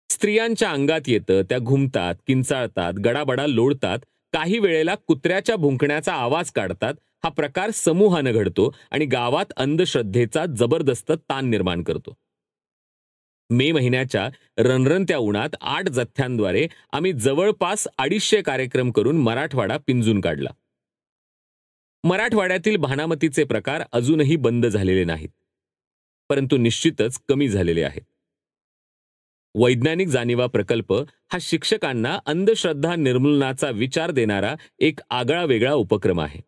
S1: स्त्रियांच्या अंगात येतं, त्या घुमतात, किंचाळतात, गडाबडा लोळतात, काही वेळेला कुत्र्याच्या भुंकण्याचा आवाज काढतात. हा प्रकार समूहानं घडतो आणि गावात अंधश्रद्धेचा जबरदस्त ताण निर्माण करतो. मे महिन्याच्या रणरणत्या उन्हात 8 जथ्यांद्वारे आम्ही जवळपास 250 कार्यक्रम करून मराठवाडा पिंजून काढला. मराठवाड्यातील भानामतीचे प्रकार अजूनही बंद झालेले नाहीत, परंतु निश्चितच कमी झालेले आहेत. वैज्ञानिक जाणीवा प्रकल्प हा शिक्षकांना अंधश्रद्धा निर्मूलनाचा विचार देणारा एक आगळा वेगळा उपक्रम आहे.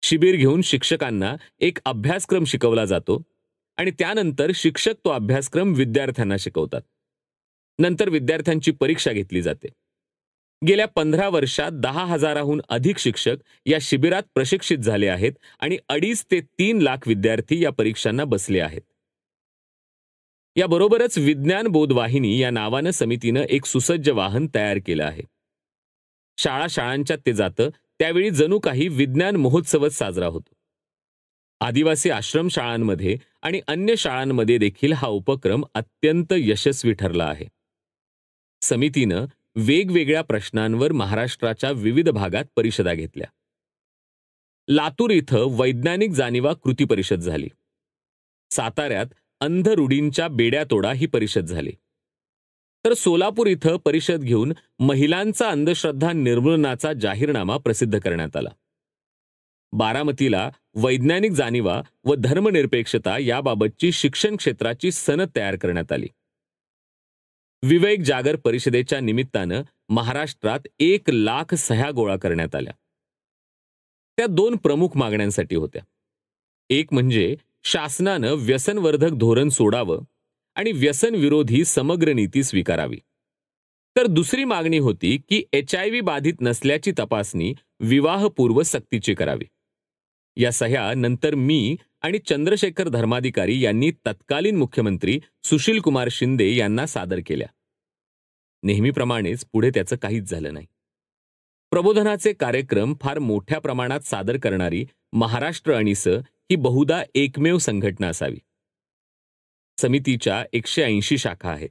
S1: शिबिर घेऊन शिक्षकांना एक अभ्यासक्रम शिकवला जातो आणि त्यानंतर शिक्षक तो अभ्यासक्रम विद्यार्थ्यांना शिकवतात. नंतर विद्यार्थ्यांची परीक्षा घेतली जाते. गेल्या 15 वर्षात 10,000हून अधिक शिक्षक या शिबिरात प्रशिक्षित झाले आहेत आणि 2.5 ते 3 लाख विद्यार्थी या परीक्षांना बसले आहेत. याबरोबरच विज्ञान बोध वाहिनी या नावानं समितीनं एक सुसज्ज वाहन तयार केलं आहे. शाळांच्यात ते जातं, त्यावेळी जणू काही विज्ञान महोत्सवच साजरा होतो. आदिवासी आश्रमशाळांमध्ये आणि अन्य शाळांमध्ये देखील हा उपक्रम अत्यंत यशस्वी ठरला आहे. समितीनं वेगवेगळ्या प्रश्नांवर महाराष्ट्राच्या विविध भागात परिषदा घेतल्या. लातूर इथं वैज्ञानिक जाणीवा कृती परिषद झाली. साताऱ्यात अंध रूढींच्या बेड्या तोडा ही परिषद झाली. तर सोलापूर इथं परिषद घेऊन महिलांचा अंधश्रद्धा निर्मूलनाचा जाहीरनामा प्रसिद्ध करण्यात आला. बारामतीला वैज्ञानिक जाणीवा व धर्मनिरपेक्षता याबाबतची शिक्षण क्षेत्राची सनद तयार करण्यात आली. विवेक जागर परिषदेच्या निमित्तानं महाराष्ट्रात 1,00,000 सह्या गोळा करण्यात आल्या. त्या 2 प्रमुख मागण्यांसाठी होत्या. एक म्हणजे शासनानं व्यसनवर्धक धोरण सोडावं आणि व्यसन विरोधी समग्र नीती स्वीकारावी. तर दुसरी मागणी होती की HIV बाधित नसल्याची तपासणी विवाहपूर्व सक्तीची करावी. या सह्या नंतर मी आणि चंद्रशेखर धर्माधिकारी यांनी तत्कालीन मुख्यमंत्री सुशीलकुमार शिंदे यांना सादर केल्या. नेहमीप्रमाणेच पुढे त्याचं काहीच झालं नाही. प्रबोधनाचे कार्यक्रम फार मोठ्या प्रमाणात सादर करणारी महाराष्ट्र अणिस ही बहुधा एकमेव संघटना असावी. समितीच्या 180 शाखा आहेत.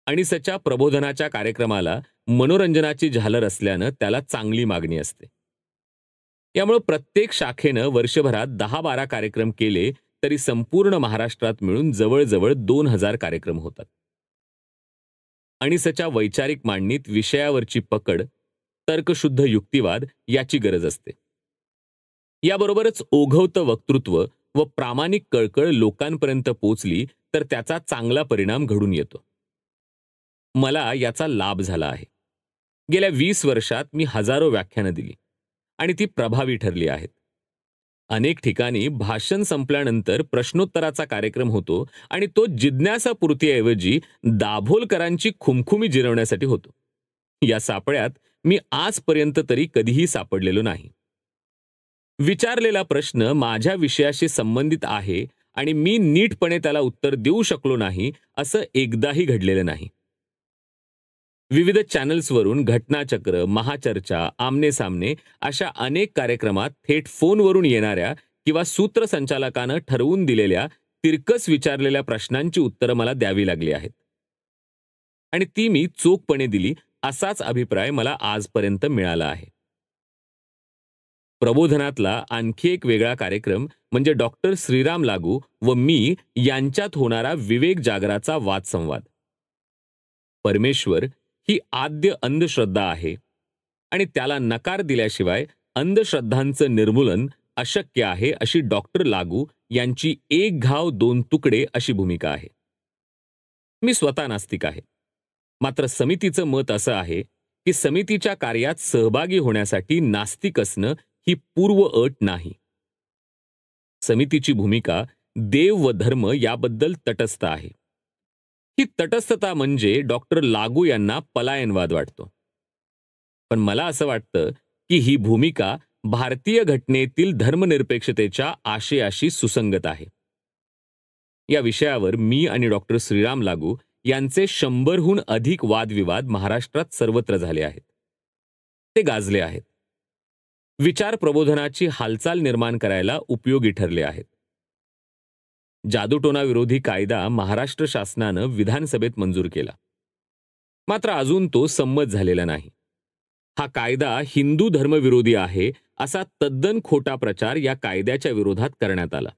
S1: अणिसच्या प्रबोधनाच्या कार्यक्रमाला मनोरंजनाची झालर असल्यानं त्याला चांगली मागणी असते. यामुळे प्रत्येक शाखेनं वर्षभरात 10-12 कार्यक्रम केले तरी संपूर्ण महाराष्ट्रात मिळून जवळजवळ 2,000 कार्यक्रम होतात. अणिसच्या वैचारिक मांडणीत विषयावरची पकड, तर्कशुद्ध युक्तिवाद याची गरज असते. याबरोबरच ओघवतं वक्तृत्व व प्रामाणिक कळकळ लोकांपर्यंत पोचली तर त्याचा चांगला परिणाम घडून येतो. मला याचा लाभ झाला आहे. गेल्या 20 वर्षात मी हजारो व्याख्यानं दिली आणि ती प्रभावी ठरली आहेत. अनेक ठिकाणी भाषण संपल्यानंतर प्रश्नोत्तराचा कार्यक्रम होतो आणि तो जिज्ञासापूर्तीऐवजी दाभोलकरांची खुमखुमी जिरवण्यासाठी होतो. या सापळ्यात मी आजपर्यंत तरी कधीही सापडलेलो नाही. विचारलेला प्रश्न माझ्या विषयाशी संबंधित आहे आणि मी नीटपणे त्याला उत्तर देऊ शकलो नाही असं एकदाही घडलेलं नाही. विविध चॅनल्सवरून घटनाचक्र, महाचर्चा, आमने सामने अशा अनेक कार्यक्रमात थेट फोनवरून येणाऱ्या किंवा सूत्रसंचालकानं ठरवून दिलेल्या तिरकस विचारलेल्या प्रश्नांची उत्तरं मला द्यावी लागली आहेत. आणि ती मी चोखपणे दिली असाच अभिप्राय मला आजपर्यंत मिळाला आहे. प्रबोधनातला आणखी एक वेगळा कार्यक्रम म्हणजे डॉक्टर श्रीराम लागू व मी यांच्यात होणारा विवेक जागराचा वादसंवाद. परमेश्वर ही आद्य अंधश्रद्धा आहे आणि त्याला नकार दिल्याशिवाय अंधश्रद्धांचं निर्मूलन अशक्य आहे अशी डॉक्टर लागू यांची एक घाव दोन तुकडे अशी भूमिका आहे. मी स्वतः नास्तिक आहे. मात्र समितीचं मत असं आहे की समितीच्या कार्यात सहभागी होण्यासाठी नास्तिक असणं ही पूर्व अट नाही. समितीची भूमिका देव व धर्म याबद्दल तटस्थ आहे. ही तटस्थता म्हणजे डॉक्टर लागू यांना पलायनवाद वाटतो. पण मला असं वाटतं की ही भूमिका भारतीय घटनेतील धर्मनिरपेक्षतेच्या आशयाशी सुसंगत आहे. या विषयावर मी आणि डॉक्टर श्रीराम लागू यांचे 100हून अधिक वादविवाद महाराष्ट्रात सर्वत्र झाले आहेत. ते गाजले आहेत. विचार प्रबोधनाची हालचाल निर्माण करायला उपयोगी ठरले आहेत. जादूटोना विरोधी कायदा महाराष्ट्र शासनानं विधानसभेत मंजूर केला. मात्र अजून तो संमत झालेला नाही. हा कायदा हिंदू धर्मविरोधी आहे असा तद्दन खोटा प्रचार या कायद्याच्या विरोधात करण्यात आला.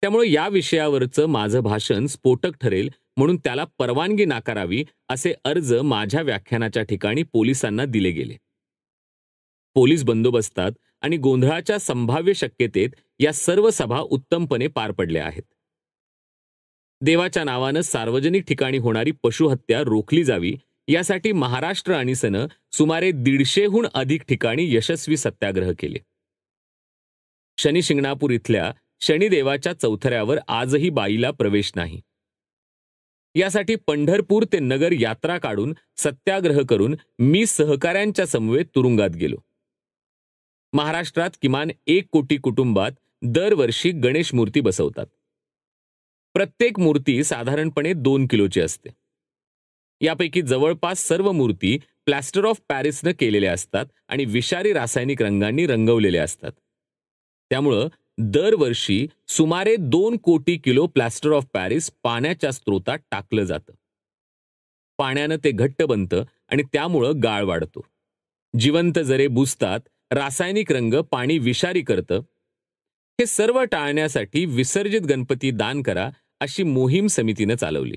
S1: त्यामुळे या विषयावरचं माझं भाषण स्फोटक ठरेल म्हणून त्याला परवानगी नाकारावी असे अर्ज माझ्या व्याख्यानाच्या ठिकाणी पोलिसांना दिले गेले. पोलीस बंदोबस्तात आणि गोंधळाच्या संभाव्य शक्यतेत या सर्व सभा उत्तमपणे पार पडल्या आहेत. देवाच्या नावानं सार्वजनिक ठिकाणी होणारी पशुहत्या रोखली जावी यासाठी महाराष्ट्र अणिसनं सुमारे 150हून अधिक ठिकाणी यशस्वी सत्याग्रह केले. शनी शिंगणापूर इथल्या शनिदेवाच्या चौथऱ्यावर आजही बाईला प्रवेश नाही. यासाठी पंढरपूर ते नगर यात्रा काढून सत्याग्रह करून मी सहकाऱ्यांच्या समवेत तुरुंगात गेलो. महाराष्ट्रात किमान 1 कोटी कुटुंबात दरवर्षी गणेश मूर्ती बसवतात. प्रत्येक मूर्ती साधारणपणे 2 किलोची असते. यापैकी जवळपास सर्व मूर्ती प्लॅस्टर ऑफ पॅरिसनं केलेल्या असतात आणि विषारी रासायनिक रंगांनी रंगवलेल्या असतात. त्यामुळं दरवर्षी सुमारे 2 कोटी किलो प्लॅस्टर ऑफ पॅरिस पाण्याच्या स्रोतात टाकलं जातं. पाण्यानं ते घट्ट बनतं आणि त्यामुळं गाळ वाढतो. जिवंत जरे बुजतात. रासायनिक रंग पाणी विषारी करतं. हे सर्व टाळण्यासाठी विसर्जित गणपती दान करा अशी मोहीम समितीनं चालवली.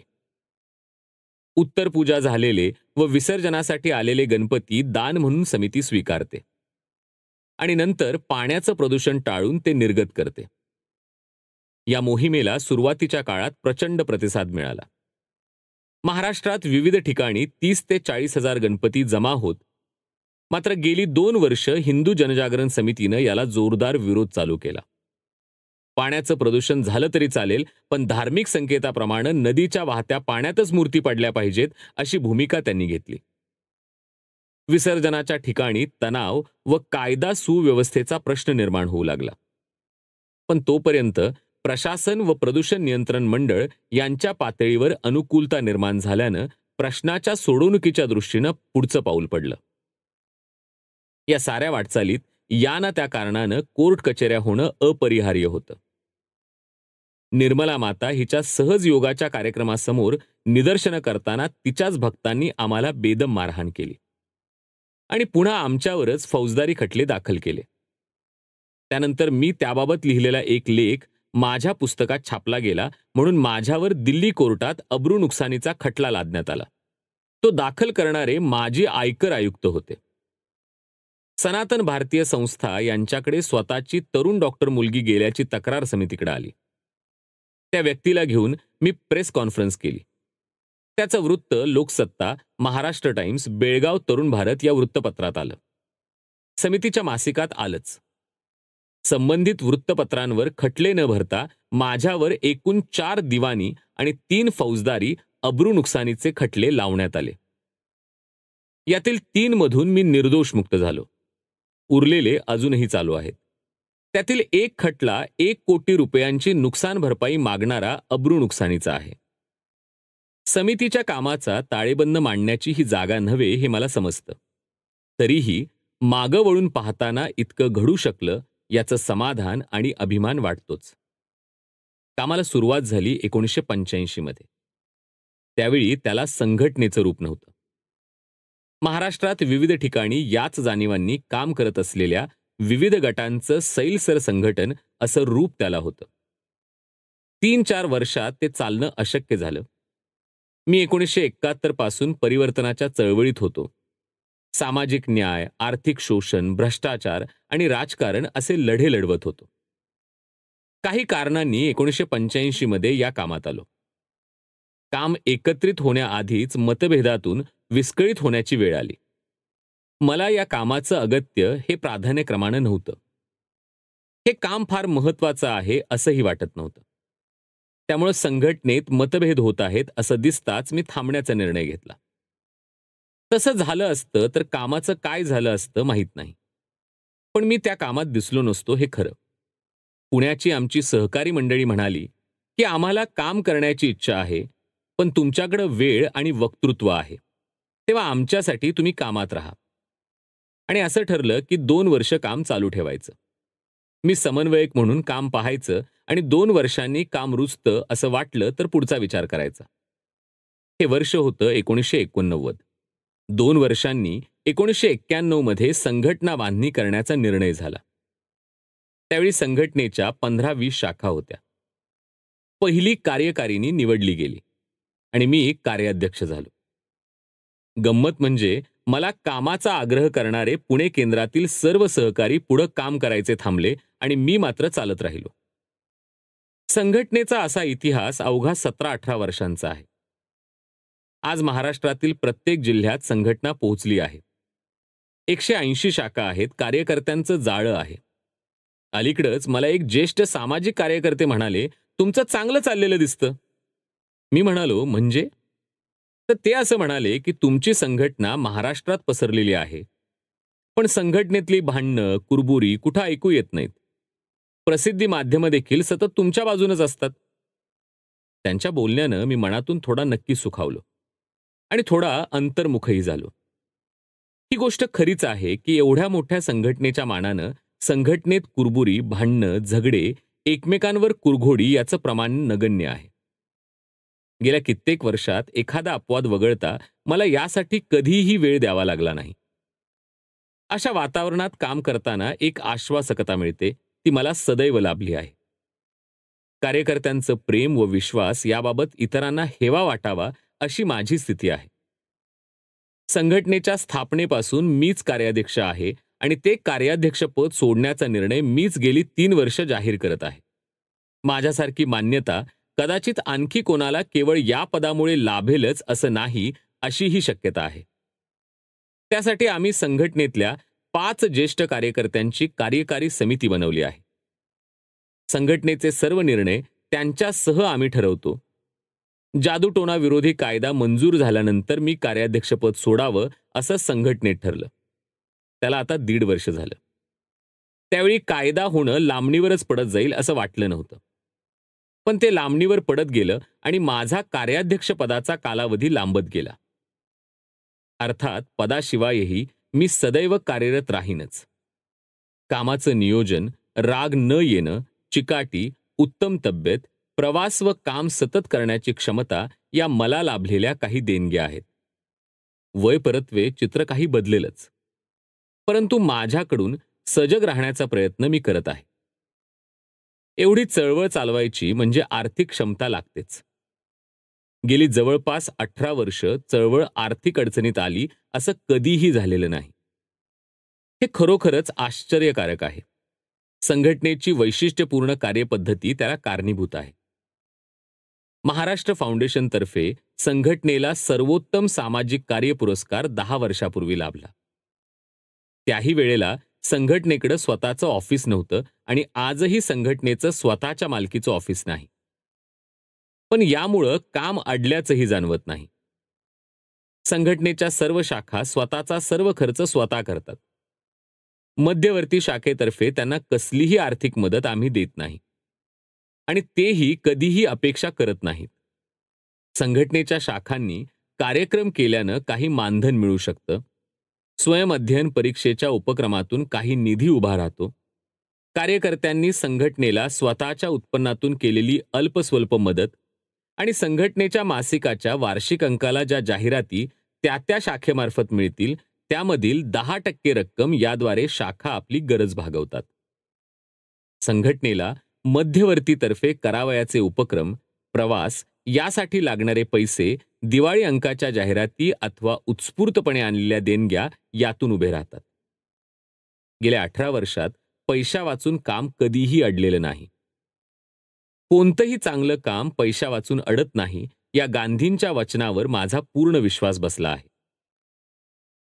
S1: उत्तर पूजा झालेले व विसर्जनासाठी आलेले गणपती दान म्हणून समिती स्वीकारते. आणि नंतर पाण्याचं प्रदूषण टाळून ते निर्गत करते. या मोहिमेला सुरुवातीच्या काळात प्रचंड प्रतिसाद मिळाला. महाराष्ट्रात विविध ठिकाणी 30 ते 40 हजार गणपती जमा होत. मात्र गेली 2 वर्ष हिंदू जनजागरण समितीनं याला जोरदार विरोध चालू केला. पाण्याचं प्रदूषण झालं तरी चालेल, पण धार्मिक संकेताप्रमाणे नदीच्या वाहत्या पाण्यातच मूर्ती पडल्या पाहिजेत, अशी भूमिका त्यांनी घेतली. विसर्जनाच्या ठिकाणी तणाव व कायदा सुव्यवस्थेचा प्रश्न निर्माण होऊ लागला. पण तोपर्यंत प्रशासन व प्रदूषण नियंत्रण मंडळ यांच्या पातळीवर अनुकूलता निर्माण झाल्यानं प्रश्नाच्या सोडवणुकीच्या दृष्टीनं पुढचं पाऊल पडलं. या साऱ्या वाटचालीत या ना त्या कारणानं कोर्ट कचेऱ्या होणं अपरिहार्य होतं. निर्मला माता हिच्या सहज योगाच्या कार्यक्रमासमोर निदर्शनं करताना तिच्याच भक्तांनी आम्हाला बेदम मारहाण केली आणि पुन्हा आमच्यावरच फौजदारी खटले दाखल केले. त्यानंतर मी त्याबाबत लिहिलेला एक लेख माझ्या पुस्तकात छापला गेला, म्हणून माझ्यावर दिल्ली कोर्टात अब्रू नुकसानीचा खटला लादण्यात आला. तो दाखल करणारे माजी आयकर आयुक्त होते. सनातन भारतीय संस्था यांच्याकडे स्वतःची तरुण डॉक्टर मुलगी गेल्याची तक्रार समितीकडे आली. त्या व्यक्तीला घेऊन मी प्रेस कॉन्फरन्स केली. त्याचं वृत्त लोकसत्ता, महाराष्ट्र टाइम्स, बेळगाव तरुण भारत या वृत्तपत्रात आलं. समितीच्या मासिकात आलंच. संबंधित वृत्तपत्रांवर खटले न भरता माझ्यावर एकूण 4 दिवाणी आणि 3 फौजदारी अब्रू नुकसानीचे खटले लावण्यात आले. यातील 3 मधून मी निर्दोष मुक्त झालो. उरलेले अजूनही चालू आहेत. त्यातील एक खटला 1 कोटी रुपयांची नुकसान भरपाई मागणारा अब्रू नुकसानीचा आहे. समितीच्या कामाचा ताळेबंद मांडण्याची ही जागा नव्हे हे मला समजतं. तरीही मागं वळून पाहताना इतकं घडू शकलं याचं समाधान आणि अभिमान वाटतोच. कामाला सुरुवात झाली 1985 मध्ये. त्यावेळी त्याला संघटनेचं रूप नव्हतं. महाराष्ट्रात विविध ठिकाणी याच जाणीवांनी काम करत असलेल्या विविध गटांचं सैलसर संघटन असं रूप त्याला होतं. 3-4 वर्षात ते चालणं अशक्य झालं. मी 1971 पासून परिवर्तनाच्या चळवळीत होतो. सामाजिक न्याय, आर्थिक शोषण, भ्रष्टाचार आणि राजकारण असे लढे लढवत होतो. काही कारणांनी 1985 मध्ये या कामात आलो. काम एकत्रित होण्याआधीच मतभेदातून विस्कळीत होण्याची वेळ आली. मला या कामाचं अगत्य हे प्राधान्यक्रमानं नव्हतं. हे काम फार महत्त्वाचं आहे असंही वाटत नव्हतं. त्यामुळे संघटनेत मतभेद होत आहेत असं दिसताच मी थांबण्याचा निर्णय घेतला. तसं झालं असतं तर कामाचं काय झालं असतं माहीत नाही. पण मी त्या कामात दिसलो नसतो हे खरं. पुण्याची आमची सहकारी मंडळी म्हणाली की आम्हाला काम करण्याची इच्छा आहे, पण तुमच्याकडे वेळ आणि वक्तृत्व आहे, तेव्हा आमच्यासाठी तुम्ही कामात राहा. आणि असं ठरलं की 2 वर्ष काम चालू ठेवायचं. मी समन्वयक म्हणून काम पाहायचं आणि 2 वर्षांनी काम रुजतं असं वाटलं तर पुढचा विचार करायचा. हे वर्ष होतं 1989. 2 वर्षांनी 1991 मध्ये संघटना बांधणी करण्याचा निर्णय झाला. त्यावेळी संघटनेच्या 15-20 शाखा होत्या. पहिली कार्यकारिणी निवडली गेली आणि मी कार्याध्यक्ष झालो. गंमत म्हणजे मला कामाचा आग्रह करणारे पुणे केंद्रातील सर्व सहकारी पुढे काम करायचे थांबले आणि मी मात्र चालत राहिलो. संघटनेचा असा इतिहास अवघा 17-18 वर्षांचा आहे. आज महाराष्ट्रातील प्रत्येक जिल्ह्यात संघटना पोहोचली आहे. 180 शाखा आहेत. कार्यकर्त्यांचं जाळं आहे. अलीकडेच मला एक ज्येष्ठ सामाजिक कार्यकर्ते म्हणाले, तुमचं चांगलं चाललेलं दिसतं. मी म्हणालो, म्हणजे? तर ते असं म्हणाले की तुमची संघटना महाराष्ट्रात पसरलेली आहे, पण संघटनेतली भांडणं, कुरबुरी कुठं ऐकू येत नाहीत. प्रसिद्धी माध्यमं देखील सतत तुमच्या बाजूनच असतात. त्यांच्या बोलण्यानं मी मनातून थोडा नक्की सुखावलो आणि थोडा अंतर्मुखही झालो. ही गोष्ट खरीच आहे की एवढ्या मोठ्या संघटनेच्या मानानं संघटनेत कुरबुरी, भांडणं, झगडे, एकमेकांवर कुरघोडी याचं प्रमाण नगण्य आहे. गेल्या कित्येक वर्षात एखादा अपवाद वगळता मला यासाठी कधीही वेळ द्यावा लागला नाही. अशा वातावरणात काम करताना एक आश्वासकता मिळते, ती मला सदैव लाभली आहे. कार्यकर्त्यांचं प्रेम व विश्वास याबाबत इतरांना हेवा वाटावा अशी माझी स्थिती आहे. संघटनेच्या स्थापनेपासून मीच कार्याध्यक्ष आहे आणि ते कार्याध्यक्षपद सोडण्याचा निर्णय मीच गेली 3 वर्ष जाहीर करत आहे. माझ्यासारखी मान्यता कदाचित आणखी कोणाला केवळ या पदामुळे लाभेलच असं नाही, अशीही शक्यता आहे. त्यासाठी आम्ही संघटनेतल्या 5 ज्येष्ठ कार्यकर्त्यांची कार्यकारी समिती बनवली आहे. संघटनेचे सर्व निर्णय त्यांच्यासह आम्ही ठरवतो. जादूटोणा विरोधी कायदा मंजूर झाल्यानंतर मी कार्याध्यक्षपद सोडावं असं संघटनेत ठरलं. त्याला आता 1.5 वर्ष झालं. त्यावेळी कायदा होणं लांबणीवरच पडत जाईल असं वाटलं नव्हतं. पण ते लांबणीवर पडत गेलं आणि माझा कार्याध्यक्षपदाचा कालावधी लांबत गेला. अर्थात पदाशिवायही मी सदैव कार्यरत राहीनच. कामाचं नियोजन, राग न येणं, चिकाटी, उत्तम तब्येत, प्रवास व काम सतत करण्याची क्षमता या मला लाभलेल्या काही देणग्या आहेत. वय परत्वे चित्र काही बदलेलच. परंतु माझ्याकडून सजग राहण्याचा प्रयत्न मी करत आहे. एवढी चळवळ चालवायची म्हणजे आर्थिक क्षमता लागतेच. गेली जवळपास 18 वर्ष चळवळ आर्थिक अडचणीत आली असं कधीही झालेलं नाही. हे खरोखरच आश्चर्यकारक आहे. संघटनेची वैशिष्ट्यपूर्ण कार्यपद्धती त्याला कारणीभूत आहे. महाराष्ट्र फाउंडेशनतर्फे संघटनेला सर्वोत्तम सामाजिक कार्य पुरस्कार 10 वर्षापूर्वी लाभला. त्याही वेळेला संघटनेकडे स्वतःचं ऑफिस नव्हतं आणि आजही संघटनेचं स्वतःच्या मालकीचं ऑफिस नाही. पण यामुळं काम अडल्याचंही जाणवत नाही. संघटनेच्या सर्व शाखा स्वतःचा सर्व खर्च स्वतः करतात. मध्यवर्ती शाखेतर्फे त्यांना कसलीही आर्थिक मदत आम्ही देत नाही आणि तेही कधीही अपेक्षा करत नाहीत. संघटनेच्या शाखांनी कार्यक्रम केल्यानं काही मानधन मिळू शकतं. स्वयंअध्ययन परीक्षेच्या उपक्रमातून काही निधी उभा राहतो. कार्यकर्त्यांनी संघटनेला स्वतःच्या उत्पन्नातून केलेली अल्पस्वल्प मदत आणि संघटनेच्या मासिकाच्या वार्षिक अंकाला ज्या जाहिराती त्या शाखेमार्फत मिळतील त्यामधील 10% रक्कम याद्वारे शाखा आपली गरज भागवतात. संघटनेला मध्यवर्तीतर्फे करावयाचे उपक्रम, प्रवास यासाठी लागणारे पैसे, दिवाळी अंकाच्या जाहिराती अथवा उत्स्फूर्तपणे आणलेल्या देणग्या यातून उभे राहतात. गेल्या 18 वर्षात पैशा वाचून काम कधीही अडलेलं नाही. कोणतंही चांगलं काम पैशा वाचून अडत नाही या गांधींच्या वचनावर माझा पूर्ण विश्वास बसला आहे.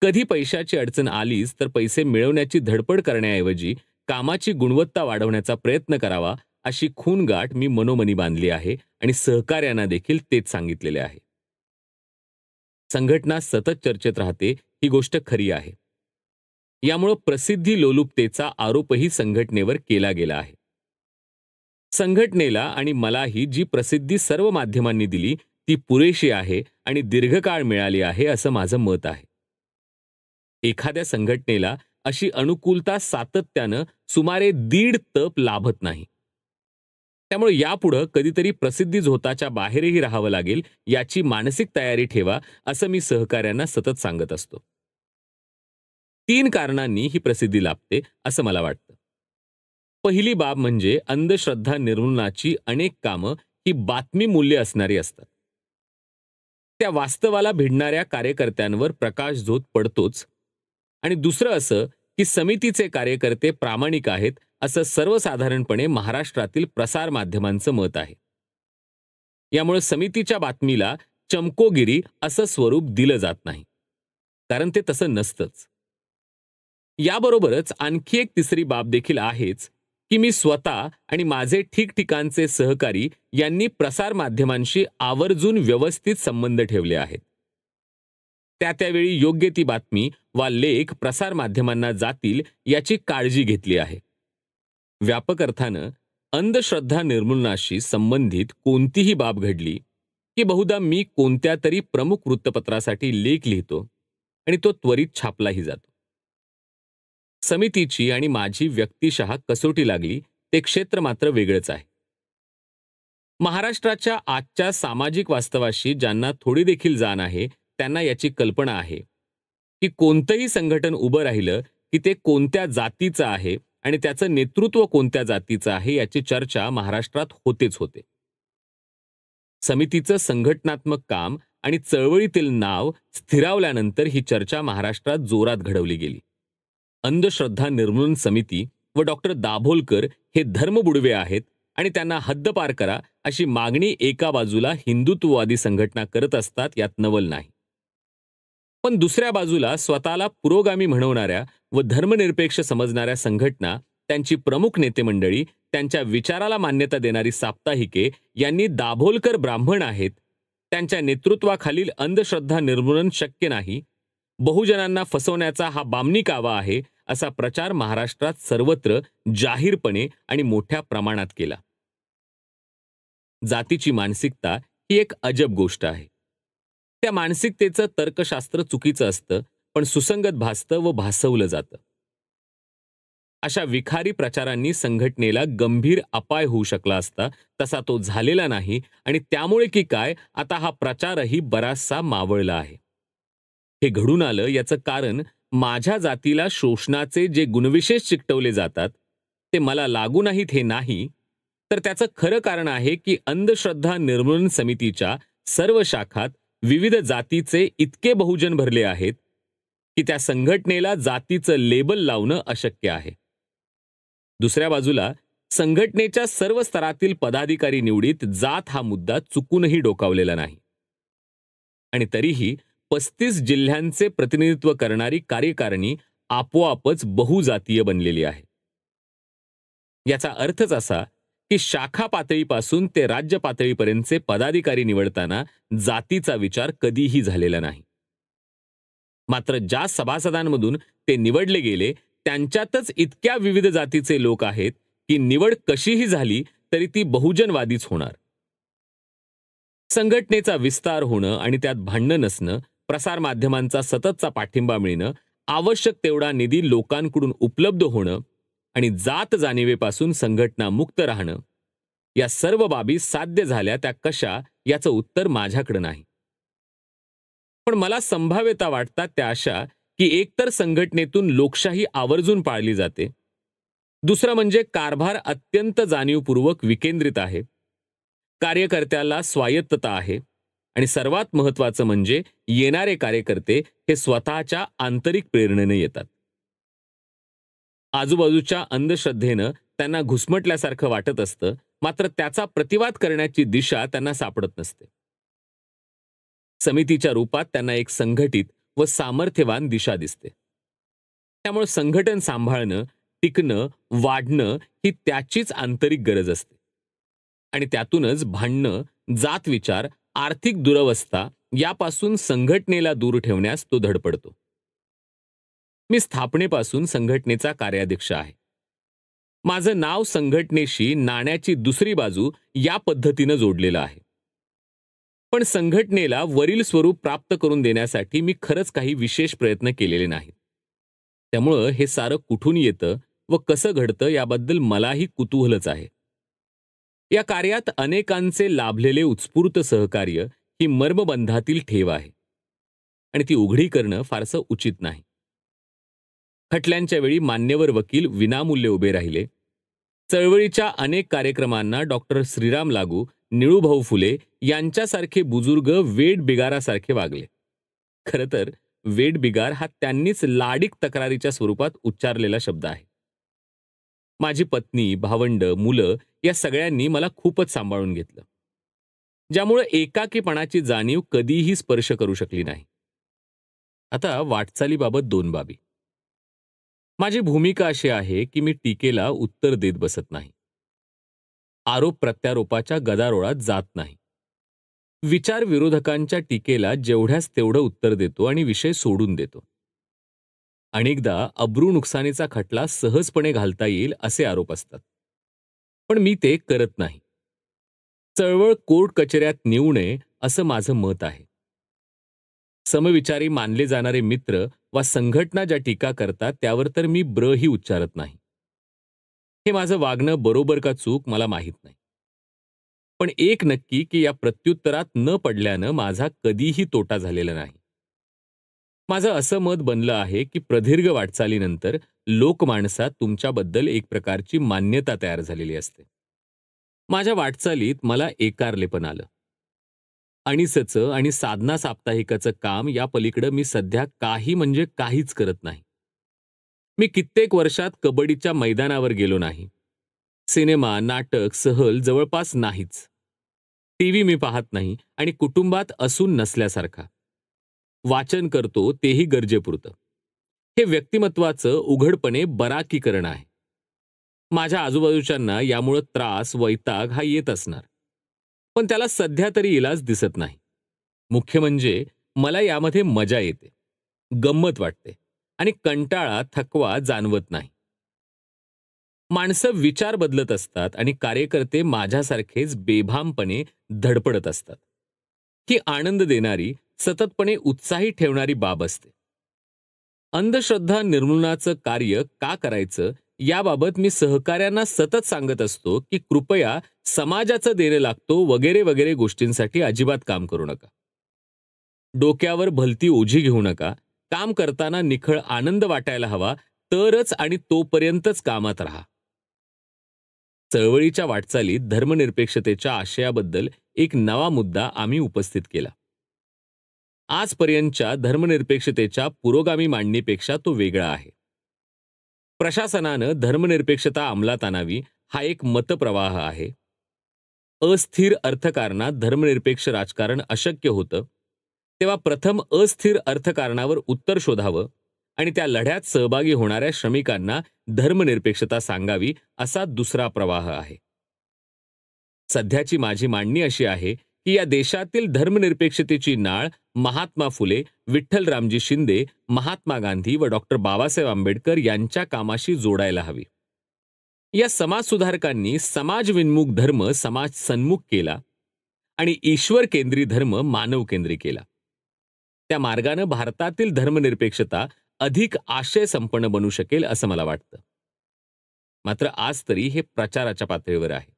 S1: कधी पैशाची अडचण आलीच तर पैसे मिळवण्याची धडपड करण्याऐवजी कामाची गुणवत्ता वाढवण्याचा प्रयत्न करावा अशी खूणगाठ मी मनोमनी बांधली आहे आणि सहकार्यांना देखील तेच सांगितलेले आहे. संघटना सतत चर्चेत राहते ही गोष्ट खरी आहे. यामुळे प्रसिद्धी लोलुपतेचा आरोपही संघटनेवर केला गेला आहे. संघटनेला आणि मलाही जी प्रसिद्धी सर्व माध्यमांनी दिली ती पुरेशी आहे आणि दीर्घकाळ मिळाली आहे असं माझं मत आहे. एखाद्या संघटनेला अशी अनुकूलता सातत्यानं सुमारे 1.5 तप लाभत नाही. त्यामुळे यापुढं कधीतरी प्रसिद्धी झोताच्या बाहेरही राहावं लागेल याची मानसिक तयारी ठेवा असं मी सहकाऱ्यांना सतत सांगत असतो. 3 कारणांनी ही प्रसिद्धी लाभते असं मला वाटतं. पहिली बाब म्हणजे अंधश्रद्धा निर्मूलनाची अनेक कामं ही बातमी मूल्य असणारी असतात. त्या वास्तवाला भिडणाऱ्या कार्यकर्त्यांवर प्रकाशझोत पडतोच. आणि दुसरं असं की समितीचे कार्यकर्ते प्रामाणिक आहेत असं सर्वसाधारणपणे महाराष्ट्रातील प्रसार माध्यमांचं मत आहे. यामुळे समितीच्या बातमीला चमकोगिरी असं स्वरूप दिलं जात नाही, कारण ते तसं नसतंच. याबरोबरच आणखी एक तिसरी बाब देखील आहेच की मी स्वतः आणि माझे ठिकठिकाणचे सहकारी यांनी प्रसार माध्यमांशी आवर्जून व्यवस्थित संबंध ठेवले आहेत. त्यावेळी योग्य ती बातमी वा लेख प्रसार माध्यमांना जातील याची काळजी घेतली आहे. व्यापक अर्थानं अंधश्रद्धा निर्मूलनाशी संबंधित कोणतीही बाब घडली की बहुधा मी कोणत्या तरी प्रमुख वृत्तपत्रासाठी लेख लिहितो आणि तो त्वरित छापलाही जातो. समितीची आणि माझी व्यक्तिशः कसोटी लागली ते क्षेत्र मात्र वेगळंच आहे. महाराष्ट्राच्या आजच्या सामाजिक वास्तवाशी ज्यांना थोडी देखील जाण आहे त्यांना याची कल्पना आहे की कोणतंही संघटन उभं राहिलं की ते कोणत्या जातीचं आहे आणि त्याचं नेतृत्व कोणत्या जातीचं आहे याची चर्चा महाराष्ट्रात होतेच होते. समितीचं संघटनात्मक काम आणि चळवळीतील नाव स्थिरावल्यानंतर ही चर्चा महाराष्ट्रात जोरात घडवली गेली. अंधश्रद्धा निर्मूलन समिती व डॉक्टर दाभोलकर हे धर्मबुडवे आहेत आणि त्यांना हद्दपार करा अशी मागणी एका बाजूला हिंदुत्ववादी संघटना करत असतात, यात नवल नाही. पण दुसऱ्या बाजूला स्वतःला पुरोगामी म्हणवणाऱ्या व धर्मनिरपेक्ष समजणाऱ्या संघटना, त्यांची प्रमुख नेते मंडळी, त्यांच्या विचाराला मान्यता देणारी साप्ताहिके यांनी दाभोलकर ब्राह्मण आहेत, त्यांच्या नेतृत्वाखालील अंधश्रद्धा निर्मूलन शक्य नाही, बहुजनांना फसवण्याचा हा बामणी कावा आहे, असा प्रचार महाराष्ट्रात सर्वत्र जाहीरपणे आणि मोठ्या प्रमाणात केला. जातीची मानसिकता ही एक अजब गोष्ट आहे. त्या मानसिकतेचं तर्कशास्त्र चुकीचं असतं, पण सुसंगत भासतं व भासवलं जातं. अशा विखारी प्रचारांनी संघटनेला गंभीर अपाय होऊ शकला असता, तसा तो झालेला नाही आणि त्यामुळे की काय आता हा प्रचारही बराचसा मावळला आहे. हे घडून आलं याचं कारण माझ्या जातीला शोषणाचे जे गुणविशेष चिकटवले जातात ते मला लागू नाहीत हे नाही, तर त्याचं खरं कारण आहे की अंधश्रद्धा निर्मूलन समितीच्या सर्व शाखात विविध जातीचे इतके बहुजन भरले आहेत की त्या संघटनेला जातीचं लेबल लावणं अशक्य आहे. दुसऱ्या बाजूला संघटनेच्या सर्व स्तरातील पदाधिकारी निवडीत जात हा मुद्दा चुकूनही डोकावलेला नाही. आणि तरीही 35 जिल्ह्यांचे प्रतिनिधित्व करणारी कार्यकारिणी आपोआपच बहुजातीय बनलेली आहे. याचा अर्थच असा की शाखा पातळीपासून ते राज्य पातळीपर्यंतचे पदाधिकारी निवडताना जातीचा विचार कधीही झालेला नाही. मात्र ज्या सभासदांमधून ते निवडले गेले त्यांच्यातच इतक्या विविध जातीचे लोक आहेत की निवड कशीही झाली तरी ती बहुजनवादीच होणार. संघटनेचा विस्तार होणं आणि त्यात भांडणं नसणं, प्रसारमाध्यमांचा सततचा पाठिंबा मिळणं, आवश्यक तेवढा निधी लोकांकडून उपलब्ध होणं आणि जात जाणीवेपासून संघटना मुक्त राहणं, या सर्व बाबी साध्य झाल्या त्या कशा याचं उत्तर माझ्याकडे नाही. पण मला संभाव्यता वाटतात त्या अशा की एकतर संघटनेतून लोकशाही आवर्जून पाळली जाते, दुसरं म्हणजे कारभार अत्यंत जाणीवपूर्वक विकेंद्रित आहे, कार्यकर्त्याला स्वायत्तता आहे आणि सर्वात महत्त्वाचं म्हणजे येणारे कार्यकर्ते हे स्वतःच्या आंतरिक प्रेरणेने येतात. आजूबाजूच्या अंधश्रद्धेनं त्यांना घुसमटल्यासारखं वाटत असतं, मात्र त्याचा प्रतिवाद करण्याची दिशा त्यांना सापडत नसते. समितीच्या रूपात त्यांना एक संघटित व सामर्थ्यवान दिशा दिसते. त्यामुळे संघटन सांभाळणं, टिकणं, वाढणं ही त्याचीच आंतरिक गरज असते आणि त्यातूनच भांडणं, जातविचार, आर्थिक दुरवस्था यापासून संघटनेला दूर ठेवण्यास तो धडपडतो. मी स्थापनेपासून संघटनेचा कार्याध्यक्ष आहे. माझं नाव संघटनेशी नाण्याची दुसरी बाजू या पद्धतीनं जोडलेलं आहे. पण संघटनेला वरील स्वरूप प्राप्त करून देण्यासाठी मी खरंच काही विशेष प्रयत्न केलेले नाहीत. त्यामुळं हे सारं कुठून येतं व कसं घडतं याबद्दल मलाही कुतूहलच आहे. या कार्यात अनेकांचे लाभलेले उत्स्फूर्त सहकार्य ही मर्मबंधातील ठेव आहे आणि ती उघडी करणं फारसं उचित नाही. खटल्यांच्या वेळी मान्यवर वकील विनामूल्य उभे राहिले. चळवळीच्या अनेक कार्यक्रमांना डॉक्टर श्रीराम लागू, निळूभाऊ फुले यांच्यासारखे बुजुर्ग वेठबिगारासारखे वागले. खरं तर वेठबिगार हा त्यांनीच लाडिक तक्रारीच्या स्वरूपात उच्चारलेला शब्द आहे. माझी पत्नी, भावंड, मुलं या सगळ्यांनी मला खूपच सांभाळून घेतलं, ज्यामुळे एकाकीपणाची जाणीव कधीही स्पर्श करू शकली नाही. आता वाटचालीबाबत 2 बाबी. माझी भूमिका अशी आहे की मी टीकेला उत्तर देत बसत नाही. आरोप प्रत्यारोपाच्या गदारोळात जात नाही. विचार विरोधकांच्या टीकेला जेवढ्याच तेवढं उत्तर देतो आणि विषय सोडून देतो. अनेकदा अब्रू नुकसानीचा खटला सहजपणे घालता येईल असे आरोप असतात, पण मी ते करत नाही. चळवळ कोर्ट कचेऱ्यात नेऊ नये असं माझं मत आहे. समविचारी मानले जाणारे मित्र वा संघटना ज्या टीका करतात त्यावर तर मी ब्रही उच्चारत नाही. हे माझं वागणं बरोबर का चूक मला माहीत नाही. पण एक नक्की की या प्रत्युत्तरात न पडल्यानं माझा कधीही तोटा झालेला नाही. माझं असं मत बनलं आहे की प्रदीर्घ वाटचालीनंतर लोकमानसात तुमच्याबद्दल एक प्रकारची मान्यता तयार झालेली असते. माझ्या वाटचालीत मला एकारलेपण आलं. अणिसचं आणि साधना साप्ताहिकाचं काम या पलीकडे मी सध्या काही म्हणजे काहीच करत नाही. मी कित्येक वर्षात कबड्डीच्या मैदानावर गेलो नाही. सिनेमा, नाटक, सहल जवळपास नाहीच. टीव्ही मी पाहत नाही आणि कुटुंबात असून नसल्यासारखा. वाचन करतो तेही गरजेपुरतं. हे व्यक्तिमत्वाचं उघडपणे बराकीकरण आहे. माझ्या आजूबाजूच्यांना यामुळं त्रास, वैताग हा येत असणार. पण त्याला सध्या तरी इलाज दिसत नाही. मुख्य म्हणजे मला यामध्ये मजा येते, गंमत वाटते आणि कंटाळा, थकवा जाणवत नाही. माणसं विचार बदलत असतात आणि कार्यकर्ते माझ्यासारखेच बेभामपणे धडपडत असतात. ही आनंद देणारी, सततपणे उत्साही ठेवणारी बाब असते. अंधश्रद्धा निर्मूलनाचं कार्य का करायचं याबाबत मी सहकाऱ्यांना सतत सांगत असतो की कृपया समाजाचं देणं लागतो वगैरे वगैरे गोष्टींसाठी अजिबात काम करू नका. डोक्यावर भलती ओझी घेऊ नका. काम करताना निखळ आनंद वाटायला हवा, तरच आणि तोपर्यंतच कामात राहा. चळवळीच्या वाटचालीत धर्मनिरपेक्षतेच्या आशयाबद्दल एक नवा मुद्दा आम्ही उपस्थित केला. आजपर्यंतच्या धर्मनिरपेक्षतेच्या पुरोगामी मांडणीपेक्षा तो वेगळा आहे. प्रशासनानं धर्मनिरपेक्षता अंमलात आणावी हा एक मतप्रवाह आहे. अस्थिर अर्थकारणात धर्मनिरपेक्ष राजकारण अशक्य होतं, तेव्हा प्रथम अस्थिर अर्थकारणावर उत्तर शोधावं आणि त्या लढ्यात सहभागी होणाऱ्या श्रमिकांना धर्मनिरपेक्षता सांगावी असा दुसरा प्रवाह आहे. सध्याची माझी मांडणी अशी आहे की या देशातील धर्मनिरपेक्षतेची नाळ महात्मा फुले, विठ्ठलरामजी शिंदे, महात्मा गांधी व डॉक्टर बाबासाहेब आंबेडकर यांच्या कामाशी जोडायला हवी. या समाजसुधारकांनी समाजविन्मुख धर्म समाज सन्मुख केला आणि ईश्वर केंद्री धर्म मानव केंद्री केला. त्या मार्गानं भारतातील धर्मनिरपेक्षता अधिक आशय संपन्न बनू शकेल असं मला वाटतं. मात्र आज तरी हे प्रचाराच्या पातळीवर आहे.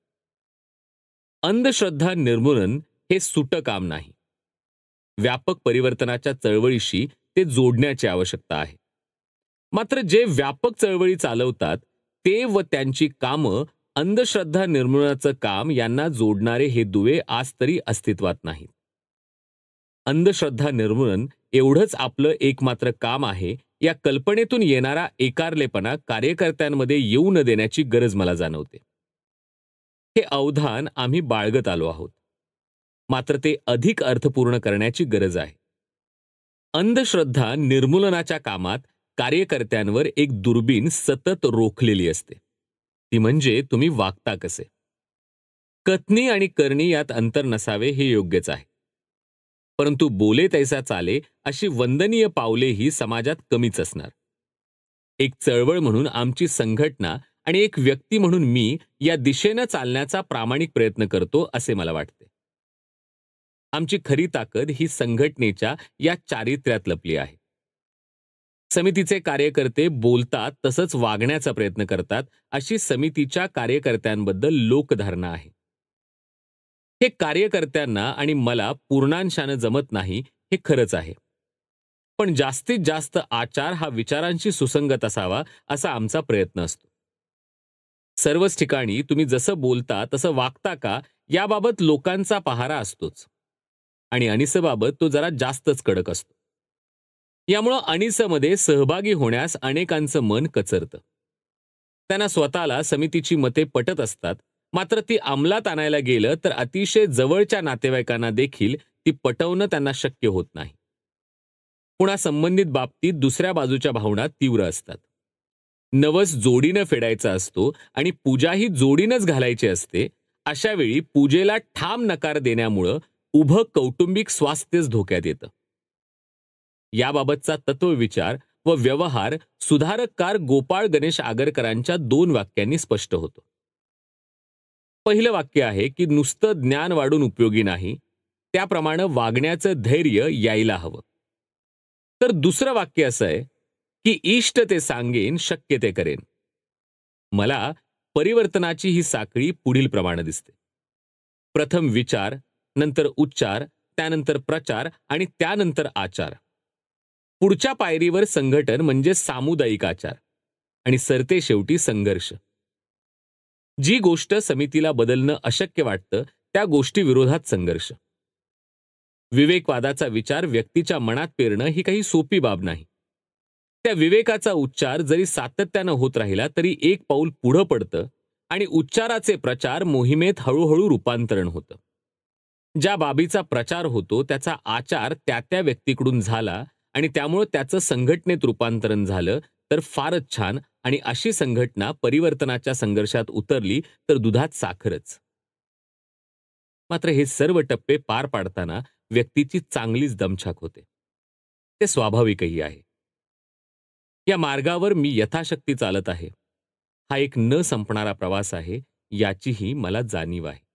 S1: अंधश्रद्धा निर्मूलन हे सुटं काम नाही. व्यापक परिवर्तनाच्या चळवळीशी ते जोडण्याची आवश्यकता आहे. मात्र जे व्यापक चळवळी चालवतात ते व त्यांची कामं अंधश्रद्धा निर्मूलनाचं काम यांना जोडणारे हे दुवे आज तरी अस्तित्वात नाहीत. अंधश्रद्धा निर्मूलन एवढंच आपलं एकमात्र काम आहे या कल्पनेतून येणारा एकारलेपणा कार्यकर्त्यांमध्ये येऊ न देण्याची गरज मला जाणवते. हे अवधान आम्ही बाळगत आलो आहोत. मात्र ते अधिक अर्थपूर्ण करण्याची गरज आहे. अंधश्रद्धा निर्मूलनाच्या कामात कार्यकर्त्यांवर एक दुर्बीण सतत रोखलेली असते. ती म्हणजे तुम्ही वागता कसे. कथनी आणि करणी यात अंतर नसावे हे योग्यच आहे. परंतु बोले तैसा चाले अशी वंदनीय पावलेही समाजात कमीच असणार. एक चळवळ म्हणून आमची संघटना आणि एक व्यक्ती म्हणून मी या दिशेनं चालण्याचा प्रामाणिक प्रयत्न करतो असे मला वाटते. आमची खरी ताकद ही संघटनेच्या या चारित्र्यात लपली आहे. समितीचे कार्यकर्ते बोलतात तसंच वागण्याचा प्रयत्न करतात अशी समितीच्या कार्यकर्त्यांबद्दल लोकधारणा आहे. हे कार्यकर्त्यांना आणि मला पूर्णांशानं जमत नाही हे खरंच आहे. पण जास्तीत जास्त आचार हा विचारांशी सुसंगत असावा असा आमचा प्रयत्न असतो. सर्वच ठिकाणी तुम्ही जसं बोलता तसं वागता का याबाबत लोकांचा पहारा असतोच. आणि अनिसबाबत तो जरा जास्तच कडक असतो. यामुळं अनिसमध्ये सहभागी होण्यास अनेकांचं मन कचरतं. त्यांना स्वतःला समितीची मते पटत असतात, मात्र ती अंमलात आणायला गेलं तर अतिशय जवळच्या नातेवाईकांना देखील ती पटवणं त्यांना शक्य होत नाही. पुन्हा संबंधित बाबतीत दुसऱ्या बाजूच्या भावना तीव्र असतात. नवस जोडीनं फेडायचा असतो आणि पूजाही जोडीनंच घालायची असते. अशा वेळी पूजेला ठाम नकार देण्यामुळं उभं कौटुंबिक स्वास्थ्यच धोक्यात येतं. याबाबतचा तत्वविचार व व्यवहार सुधारककार गोपाळ गणेश आगरकरांच्या 2 वाक्यांनी स्पष्ट होतो. पहिलं वाक्य आहे की नुसतं ज्ञान वाढून उपयोगी नाही, त्याप्रमाणे वागण्याचं धैर्य यायला हवं. तर दुसरं वाक्य असं आहे की इष्ट ते सांगेन, शक्य ते करेन. मला परिवर्तनाची ही साखळी पुढील प्रमाणे दिसते. प्रथम विचार, नंतर उच्चार, त्यानंतर प्रचार आणि त्यानंतर आचार. पुढच्या पायरीवर संघटन म्हणजे सामुदायिक आचार आणि सरते शेवटी संघर्ष. जी गोष्ट समितीला बदलणं अशक्य वाटतं त्या गोष्टी विरोधात संघर्ष. विवेकवादाचा विचार व्यक्तीच्या मनात पेरणं ही काही सोपी बाब नाही. त्या विवेकाचा उच्चार जरी सातत्यानं होत राहिला तरी एक पाऊल पुढं पडतं आणि उच्चाराचे प्रचार मोहिमेत हळूहळू रूपांतरण होतं. ज्या बाबीचा प्रचार होतो त्याचा आचार त्या त्या व्यक्तीकडून झाला आणि त्यामुळं त्याचं संघटनेत रूपांतरण झालं तर फारच छान, आणि अशी संघटना परिवर्तनाच्या संघर्षात उतरली तर दुधात साखरच. मात्र हे सर्व टप्पे पार पाडताना व्यक्तीची चांगलीच दमछाक होते. ते स्वाभाविकही आहे. या मार्गावर मी यथाशक्ती चालत आहे. हा एक न संपणारा प्रवास आहे याचीही मला जाणीव आहे.